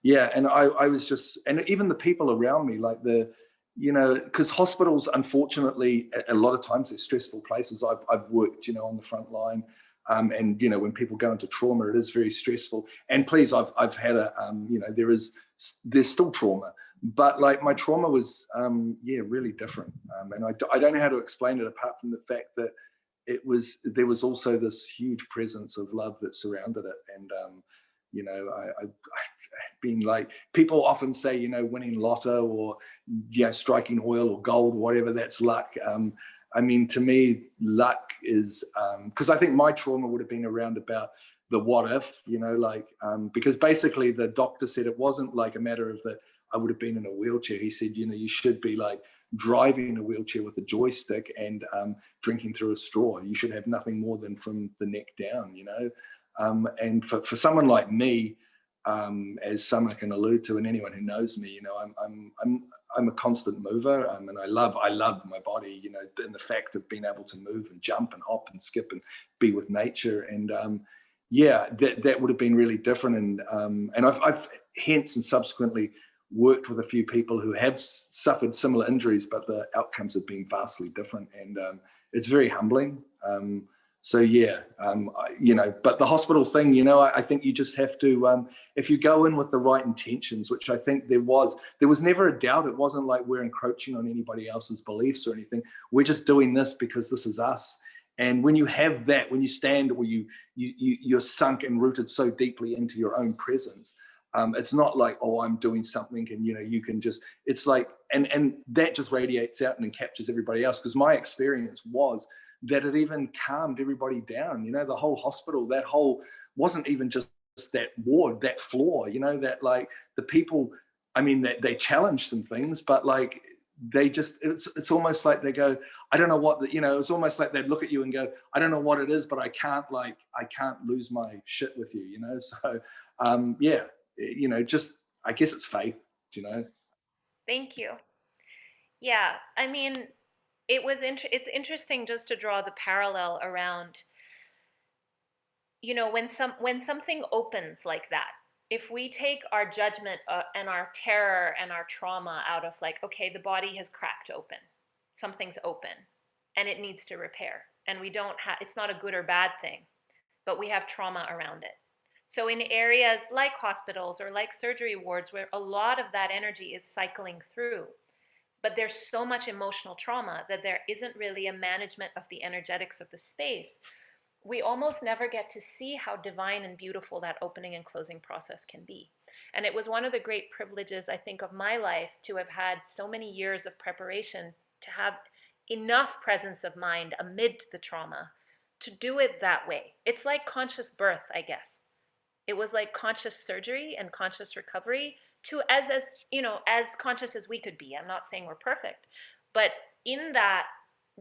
B: Yeah, and I was just, and even the people around me, like because hospitals, unfortunately, a lot of times they're stressful places. I've worked, on the front line, and when people go into trauma, it is very stressful. And please, I've had there's still trauma, but like my trauma was, yeah, really different. And I don't know how to explain it apart from the fact that there was also this huge presence of love that surrounded it. And I've been like, people often say, winning lotto or striking oil or gold, whatever, that's luck. I mean, to me, luck is, because I think my trauma would have been around about the what if, you know, like, because basically the doctor said it wasn't like a matter of that I would have been in a wheelchair. He said, you know, you should be like driving a wheelchair with a joystick and drinking through a straw. You should have nothing more than from the neck down, you know. And for someone like me, as someone can allude to, and anyone who knows me, you know, I'm a constant mover, and I love my body, you know, and the fact of being able to move and jump and hop and skip and be with nature. And yeah, that would have been really different. And I've hence and subsequently worked with a few people who have suffered similar injuries, but the outcomes have been vastly different, and it's very humbling. So yeah, you know, but the hospital thing, you know, I think you just have to, if you go in with the right intentions, which I think there was never a doubt. It wasn't like we're encroaching on anybody else's beliefs or anything. We're just doing this because this is us. And when you have that, when you stand, or you're sunk and rooted so deeply into your own presence, it's not like, oh, I'm doing something and, you know, you can just, it's like, and that just radiates out and then captures everybody else. Because my experience was that it even calmed everybody down. You know, the whole hospital, that whole, wasn't even just that ward, that floor, you know, that like the people, I mean, that they challenged some things, but like they just, it's almost like they go, I don't know what, you know, it's almost like they'd look at you and go, I don't know what it is, but I can't lose my shit with you, you know? So yeah, you know, just, I guess it's faith, you know?
A: Thank you. Yeah, I mean, it's interesting just to draw the parallel around, you know, when something opens like that. If we take our judgment and our terror and our trauma out of like, okay, the body has cracked open, something's open, and it needs to repair, and we don't have, it's not a good or bad thing, but we have trauma around it. So in areas like hospitals or like surgery wards where a lot of that energy is cycling through, but there's so much emotional trauma that there isn't really a management of the energetics of the space, we almost never get to see how divine and beautiful that opening and closing process can be. And it was one of the great privileges, I think, of my life to have had so many years of preparation, to have enough presence of mind amid the trauma to do it that way. It's like conscious birth, I guess. It was like conscious surgery and conscious recovery, to as you know, as conscious as we could be. I'm not saying we're perfect, but in that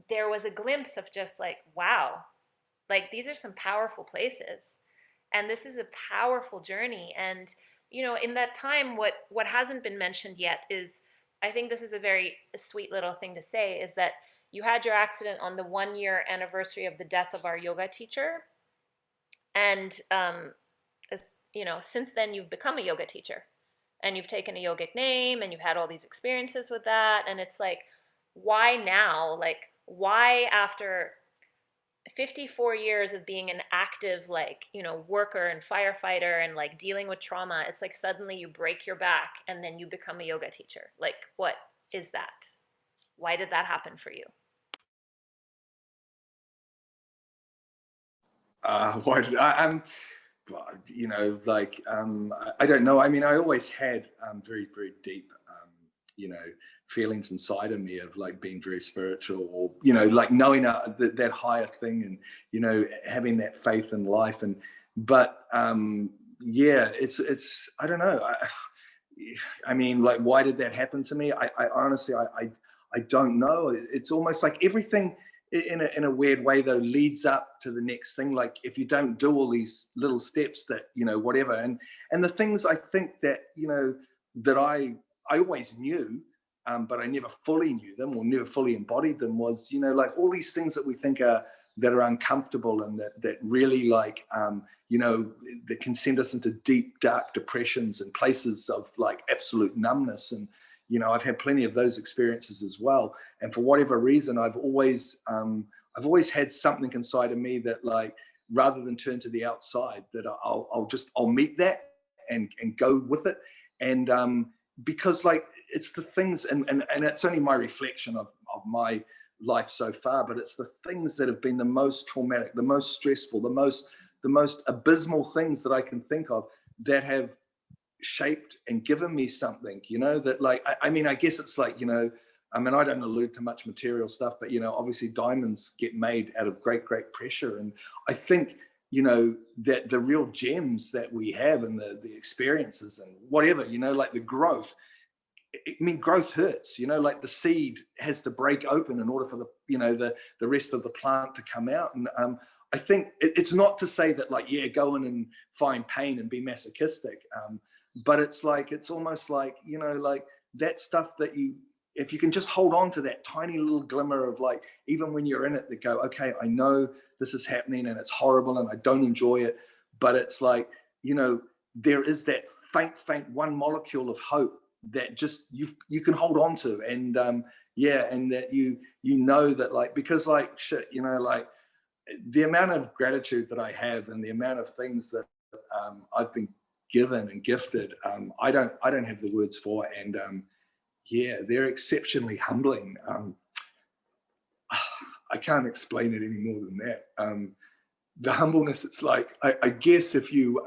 A: there was a glimpse of just like, wow, like these are some powerful places, and this is a powerful journey. And you know, in that time, what hasn't been mentioned yet is, I think this is a very sweet little thing to say, is that you had your accident on the 1-year anniversary of the death of our yoga teacher, and as you know, since then you've become a yoga teacher, and you've taken a yogic name, and you've had all these experiences with that. And it's like, why now? Like, why after 54 years of being an active, like, you know, worker and firefighter and like dealing with trauma, it's like suddenly you break your back and then you become a yoga teacher? Like, what is that? Why did that happen for you?
B: Why did you know, like, I don't know. I mean, I always had very, very deep, you know, feelings inside of me of like being very spiritual, or, you know, like knowing that higher thing, and, you know, having that faith in life. And, but yeah, it's, I don't know. I mean, like, why did that happen to me? I honestly, I don't know. It's almost like everything in a weird way though leads up to the next thing. Like if you don't do all these little steps that, you know, whatever, and the things I think that, you know, that I always knew, but I never fully knew them or never fully embodied them, was, you know, like all these things that we think are uncomfortable, and that really, like, you know, that can send us into deep dark depressions and places of like absolute numbness. And, you know, I've had plenty of those experiences as well. And for whatever reason, I've always had something inside of me that, like, rather than turn to the outside, that I'll meet that and go with it. And because, like, it's the things, and it's only my reflection of my life so far, but it's the things that have been the most traumatic, the most stressful, the most abysmal things that I can think of, that have shaped and given me something, you know, that, like, I mean, I guess it's like, you know, I mean, I don't allude to much material stuff, but, you know, obviously diamonds get made out of great, great pressure. And I think, you know, that the real gems that we have and the experiences and whatever, you know, like the growth, I mean, growth hurts, you know, like the seed has to break open in order for the, you know, the rest of the plant to come out. And I think it's not to say that, like, yeah, go in and find pain and be masochistic. But it's like, it's almost like, you know, like that stuff that if you can just hold on to that tiny little glimmer of, like, even when you're in it, that go, okay, I know this is happening and it's horrible and I don't enjoy it, but it's like, you know, there is that faint one molecule of hope that just you can hold on to. And yeah, and that you know that, like, because, like, shit, you know, like the amount of gratitude that I have and the amount of things that I've been given and gifted, I don't have the words for. And yeah, they're exceptionally humbling. I can't explain it any more than that. The humbleness, it's like, I guess if you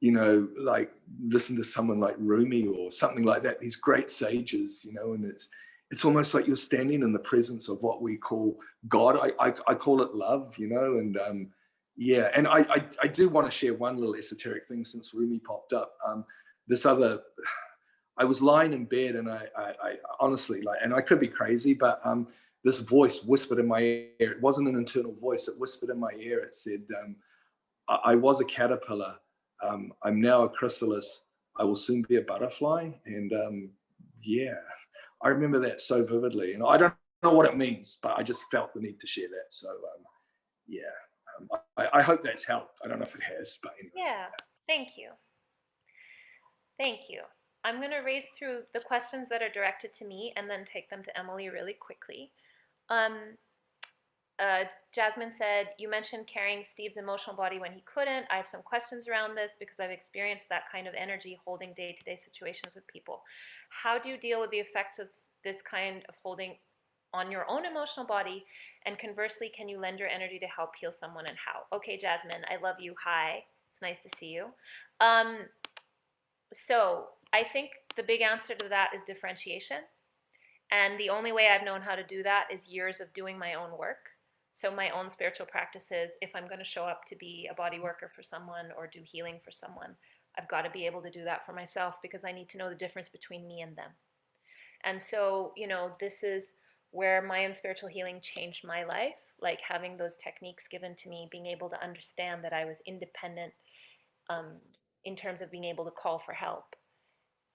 B: you know, like listen to someone like Rumi or something like that, these great sages, you know, and it's almost like you're standing in the presence of what we call God. I call it love, you know. And yeah, and I do want to share one little esoteric thing since Rumi popped up. I was lying in bed and I honestly, like, and I could be crazy, but this voice whispered in my ear. It wasn't an internal voice. It whispered in my ear. It said, I was a caterpillar. I'm now a chrysalis. I will soon be a butterfly. And yeah, I remember that so vividly. And I don't know what it means, but I just felt the need to share that. So yeah, I hope that's helped. I don't know if it has, but anyway.
A: Yeah, thank you. Thank you. I'm going to race through the questions that are directed to me and then take them to Emily really quickly. Jasmine said, you mentioned carrying Steve's emotional body when he couldn't. I have some questions around this because I've experienced that kind of energy holding day-to-day situations with people. How do you deal with the effects of this kind of holding on your own emotional body? And conversely, can you lend your energy to help heal someone, and how? Okay, Jasmine, I love you. Hi. It's nice to see you. So I think the big answer to that is differentiation. And the only way I've known how to do that is years of doing my own work. So my own spiritual practices, if I'm going to show up to be a body worker for someone or do healing for someone, I've got to be able to do that for myself because I need to know the difference between me and them. And so, you know, this is where Mayan spiritual healing changed my life, like having those techniques given to me, being able to understand that I was independent in terms of being able to call for help.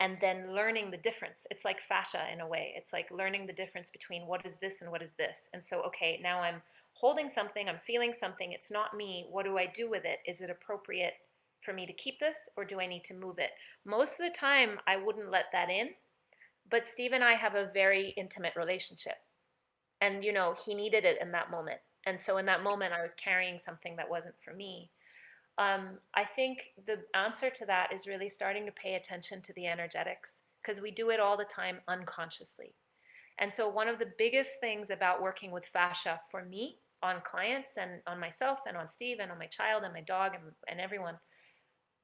A: And then learning the difference. It's like fascia in a way. It's like learning the difference between what is this and what is this. And so, okay, now I'm holding something, I'm feeling something, it's not me. What do I do with it? Is it appropriate for me to keep this, or do I need to move it? Most of the time, I wouldn't let that in. But Steve and I have a very intimate relationship. And, you know, he needed it in that moment. And so in that moment, I was carrying something that wasn't for me. I think the answer to that is really starting to pay attention to the energetics, because we do it all the time unconsciously. And so one of the biggest things about working with fascia for me on clients and on myself and on Steve and on my child and my dog and everyone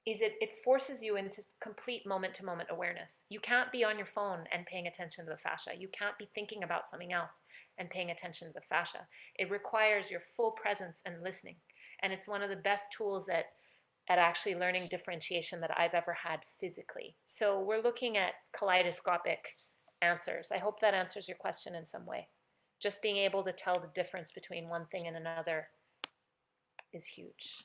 A: is it forces you into complete moment-to-moment awareness. You can't be on your phone and paying attention to the fascia. You can't be thinking about something else and paying attention to the fascia. It requires your full presence and listening. And it's one of the best tools at actually learning differentiation that I've ever had physically. So we're looking at kaleidoscopic answers. I hope that answers your question in some way. Just being able to tell the difference between one thing and another is huge.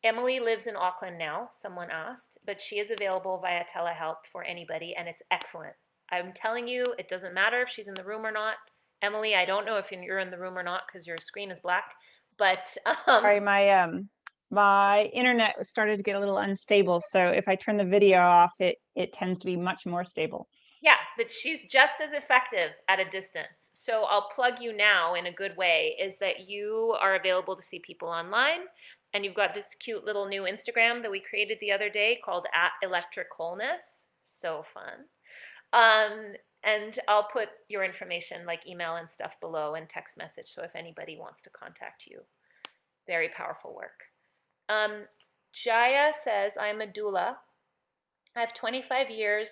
A: Emily lives in Auckland now, someone asked, but she is available via telehealth for anybody, and it's excellent. I'm telling you, it doesn't matter if she's in the room or not. Emily, I don't know if you're in the room or not because your screen is black, but
C: Sorry, my internet started to get a little unstable, so if I turn the video off, it tends to be much more stable.
A: Yeah, but she's just as effective at a distance. So I'll plug you now in a good way, is that you are available to see people online, and you've got this cute little new Instagram that we created the other day called @electric-wholeness. So fun. And I'll put your information, like email and stuff, below, and text message, so if anybody wants to contact you. Very powerful work. Jaya says, I'm a doula. I have 25 years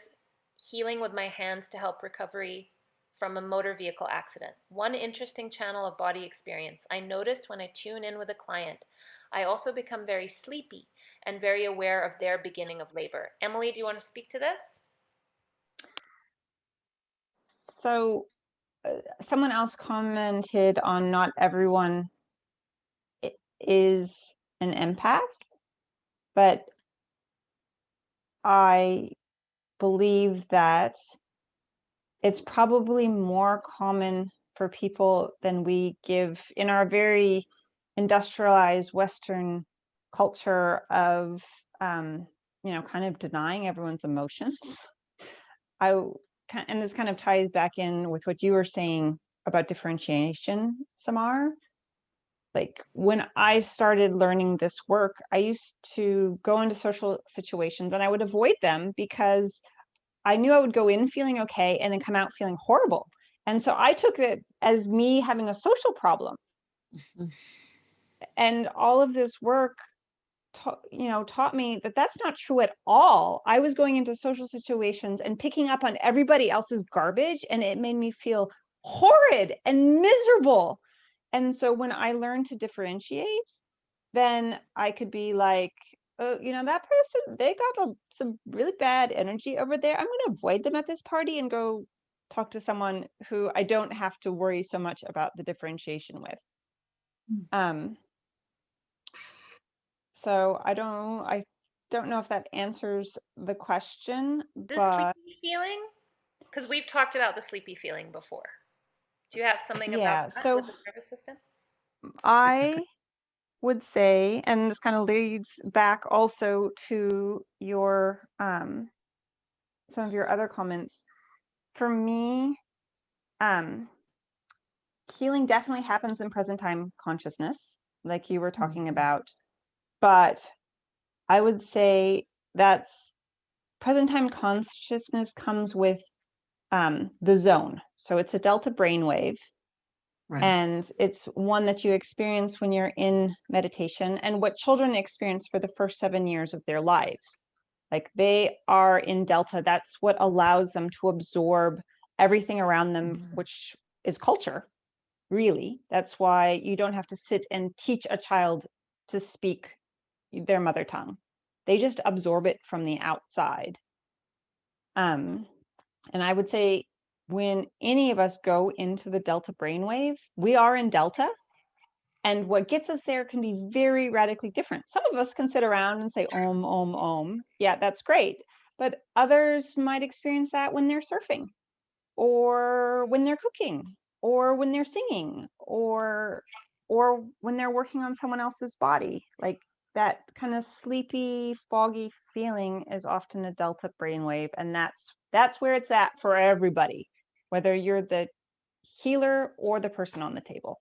A: healing with my hands to help recovery from a motor vehicle accident. One interesting channel of body experience. I noticed when I tune in with a client, I also become very sleepy and very aware of their beginning of labor. Emily, do you want to speak to this?
C: So someone else commented on not everyone is an empath, but I believe that it's probably more common for people than we give in our very industrialized Western culture of, kind of denying everyone's emotions. And this kind of ties back in with what you were saying about differentiation, Samar. Like when I started learning this work, I used to go into social situations and I would avoid them because I knew I would go in feeling okay and then come out feeling horrible. And so I took it as me having a social problem. And all of this work taught me that that's not true at all. I was going into social situations and picking up on everybody else's garbage, and it made me feel horrid and miserable. And so when I learned to differentiate, then I could be like, oh, that person, they got some really bad energy over there. I'm going to avoid them at this party and go talk to someone who I don't have to worry so much about the differentiation with. So I don't know if that answers the question,
A: The
C: but
A: sleepy feeling? Because we've talked about the sleepy feeling before. Do you have something about
C: yeah,
A: that
C: so
A: with the nervous system?
C: I would say, and this kind of leads back also to your some of your other comments. For me, healing definitely happens in present time consciousness, like you were talking about, but I would say that's present time consciousness comes with the zone. So it's a delta brainwave.
E: Right.
C: And it's one that you experience when you're in meditation and what children experience for the first 7 years of their lives. Like they are in delta. That's what allows them to absorb everything around them, which is culture, really. That's why you don't have to sit and teach a child to speak their mother tongue. They just absorb it from the outside. And I would say when any of us go into the delta brainwave, we are in delta. And what gets us there can be very radically different. Some of us can sit around and say, om, om, om. Yeah, that's great. But others might experience that when they're surfing, or when they're cooking, or when they're singing, or when they're working on someone else's body. Like that kind of sleepy, foggy feeling is often a delta brainwave, and that's where it's at for everybody, whether you're the healer or the person on the table.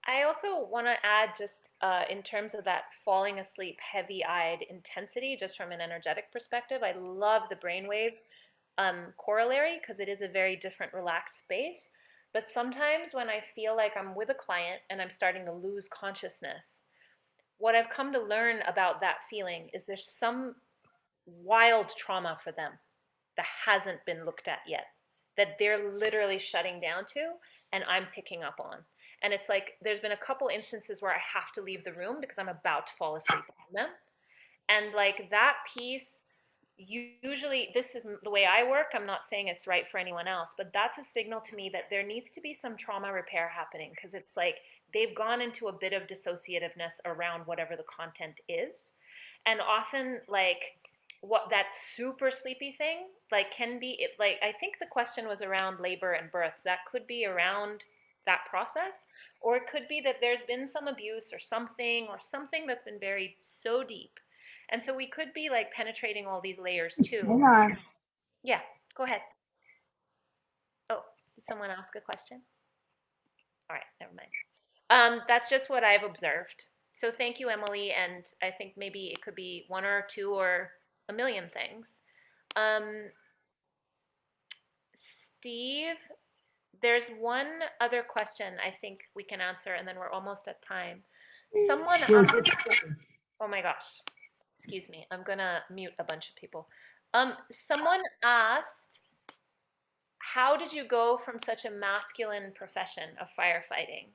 A: I also want to add just in terms of that falling asleep, heavy-eyed intensity, just from an energetic perspective, I love the brainwave corollary because it is a very different relaxed space. But sometimes when I feel like I'm with a client and I'm starting to lose consciousness, what I've come to learn about that feeling is there's some wild trauma for them that hasn't been looked at yet, that they're literally shutting down to, and I'm picking up on. And it's like there's been a couple instances where I have to leave the room because I'm about to fall asleep on them. And like that piece, usually this is the way I work. I'm not saying it's right for anyone else, but that's a signal to me that there needs to be some trauma repair happening, because it's like they've gone into a bit of dissociativeness around whatever the content is. And often like what that super sleepy thing like can be it, like I think the question was around labor and birth. That could be around that process, or it could be that there's been some abuse or something that's been buried so deep. And so we could be like penetrating all these layers too.
E: Hang on.
A: Yeah, go ahead. Oh, did someone ask a question? All right, never mind. That's just what I've observed. So thank you, Emily. And I think maybe it could be one or two or a million things. Steve, there's one other question I think we can answer, and then we're almost at time. Someone,
E: Sure.
A: oh my gosh, excuse me, I'm gonna mute a bunch of people. Someone asked, how did you go from such a masculine profession of firefighting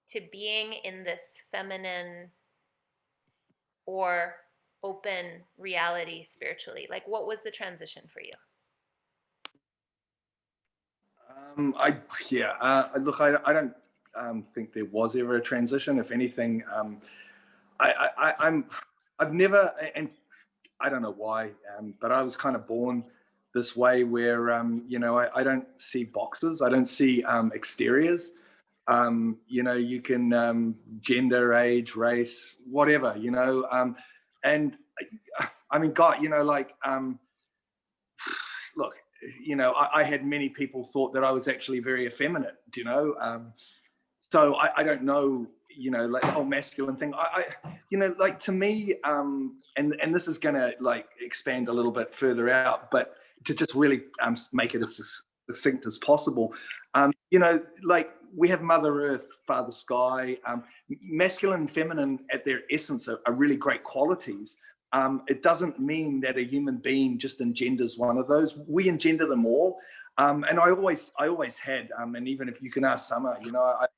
A: to being in this feminine or open reality spiritually? Like, what was the transition for you?
B: I yeah. Look, I don't think there was ever a transition. If anything, I've never, and I don't know why, but I was kind of born this way where I don't see boxes, I don't see exteriors. You can gender, age, race, whatever, and I mean, God, look, I had many people thought that I was actually very effeminate, so I don't know, like the whole masculine thing. Like to me, and this is going to like expand a little bit further out, but to just really make it as succinct as possible. Like we have Mother Earth, Father Sky, masculine and feminine at their essence are really great qualities. It doesn't mean that a human being just engenders one of those. We engender them all. And I always had, and even if you can ask Summer,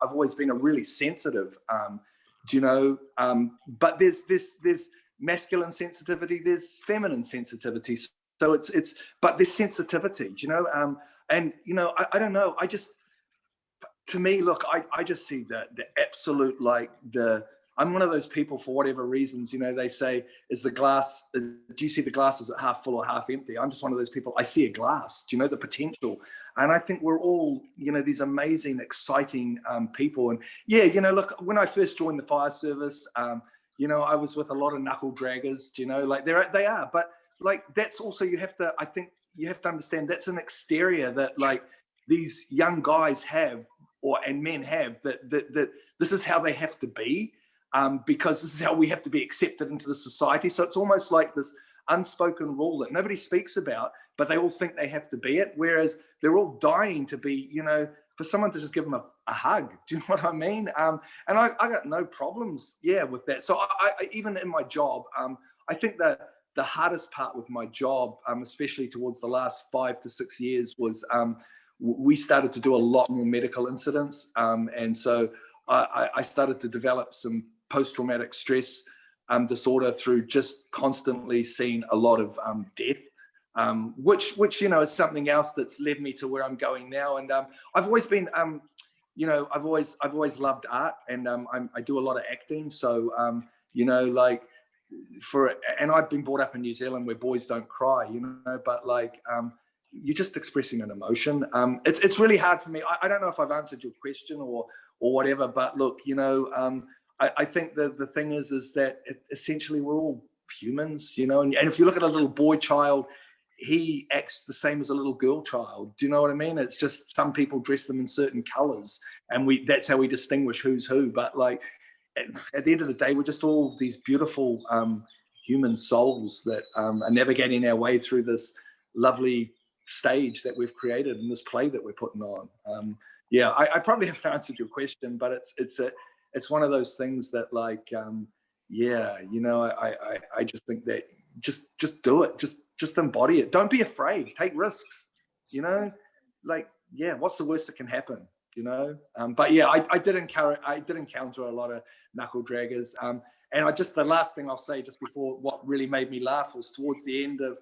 B: I've always been a really sensitive, but there's masculine sensitivity, there's feminine sensitivity. So but there's sensitivity, and I don't know. To me, look, I just see the absolute, like I'm one of those people, for whatever reasons, they say, do you see the glass, is it half full or half empty? I'm just one of those people. I see a glass, the potential. And I think we're all, these amazing, exciting people. And yeah, look, when I first joined the fire service, I was with a lot of knuckle draggers, like they are. But like, that's also, I think you have to understand, that's an exterior that like these young guys have, and men have, that this is how they have to be. Because this is how we have to be accepted into the society. So it's almost like this unspoken rule that nobody speaks about, but they all think they have to be it. Whereas they're all dying to be, for someone to just give them a hug. Do you know what I mean? And I got no problems, with that. So I even in my job, I think that the hardest part with my job, especially towards the last 5 to 6 years, was we started to do a lot more medical incidents. And so I started to develop some post-traumatic stress disorder through just constantly seeing a lot of death, which is something else that's led me to where I'm going now. And I've always been, I've always loved art, and I do a lot of acting. So like and I've been brought up in New Zealand where boys don't cry, but like you're just expressing an emotion. It's really hard for me. I don't know if I've answered your question or whatever, but look, I think the thing is that essentially we're all humans, and if you look at a little boy child, he acts the same as a little girl child. Do you know what I mean? It's just some people dress them in certain colors, and that's how we distinguish who's who. But like at the end of the day, we're just all these beautiful human souls that are navigating our way through this lovely stage that we've created in this play that we're putting on. I probably haven't answered your question, but it's one of those things that like, I just think that just do it, just embody it. Don't be afraid. Take risks. What's the worst that can happen? But yeah, I did encounter a lot of knuckle draggers. And the last thing I'll say just before, what really made me laugh was towards the end of,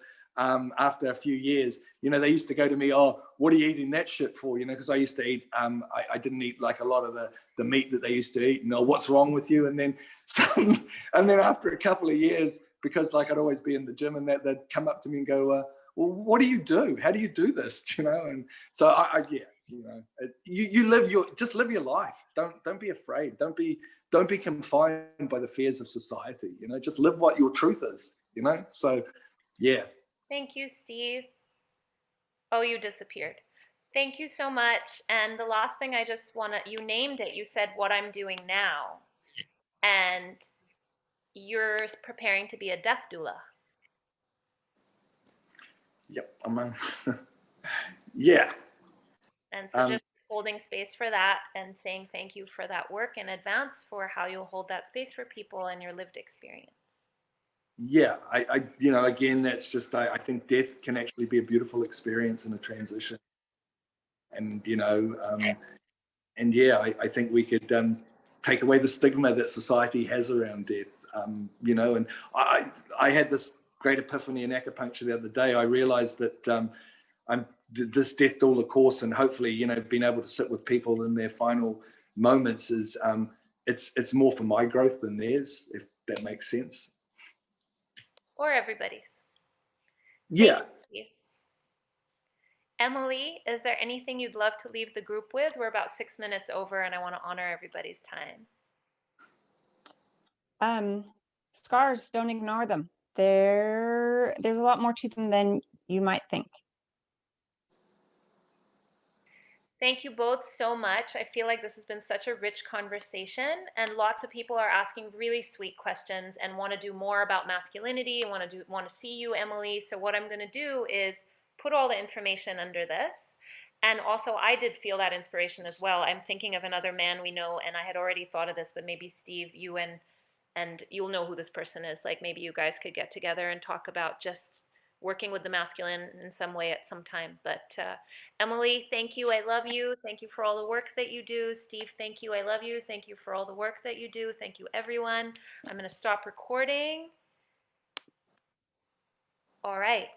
B: after a few years, they used to go to me, oh, what are you eating that shit for? Because I used to eat, I didn't eat like a lot of the meat that they used to eat. What's wrong with you? And then after a couple of years, because like I'd always be in the gym and that, they'd come up to me and go, well, what do you do? How do you do this? And so you live your life. Don't be afraid. Don't be confined by the fears of society. Just live what your truth is. So yeah.
A: Thank you, Steve. Oh, you disappeared. Thank you so much. And the last thing I just you named it. You said what I'm doing now. And you're preparing to be a death doula.
B: Yep. Yeah.
A: And so just holding space for that and saying thank you for that work in advance for how you'll hold that space for people and your lived experience.
B: yeah, again, that's just, I think death can actually be a beautiful experience in a transition. And, and yeah, I think we could take away the stigma that society has around death, and I had this great epiphany in acupuncture the other day. I realized that I'm this death doula course, and hopefully, being able to sit with people in their final moments is, it's more for my growth than theirs, if that makes sense.
A: Or everybody's.
B: Yeah.
A: Thank you, Steve. Emily, is there anything you'd love to leave the group with? We're about 6 minutes over, and I want to honor everybody's time.
C: Scars, don't ignore them. There's a lot more to them than you might think.
A: Thank you both so much. I feel like this has been such a rich conversation, and lots of people are asking really sweet questions and want to do more about masculinity, want to see you, Emily. So what I'm going to do is put all the information under this. And also, I did feel that inspiration as well. I'm thinking of another man we know, and I had already thought of this, but maybe Steve, you and you'll know who this person is. Like maybe you guys could get together and talk about just working with the masculine in some way at some time. But Emily, thank you. I love you. Thank you for all the work that you do. Steve, thank you. I love you. Thank you for all the work that you do. Thank you, everyone. I'm going to stop recording. All right.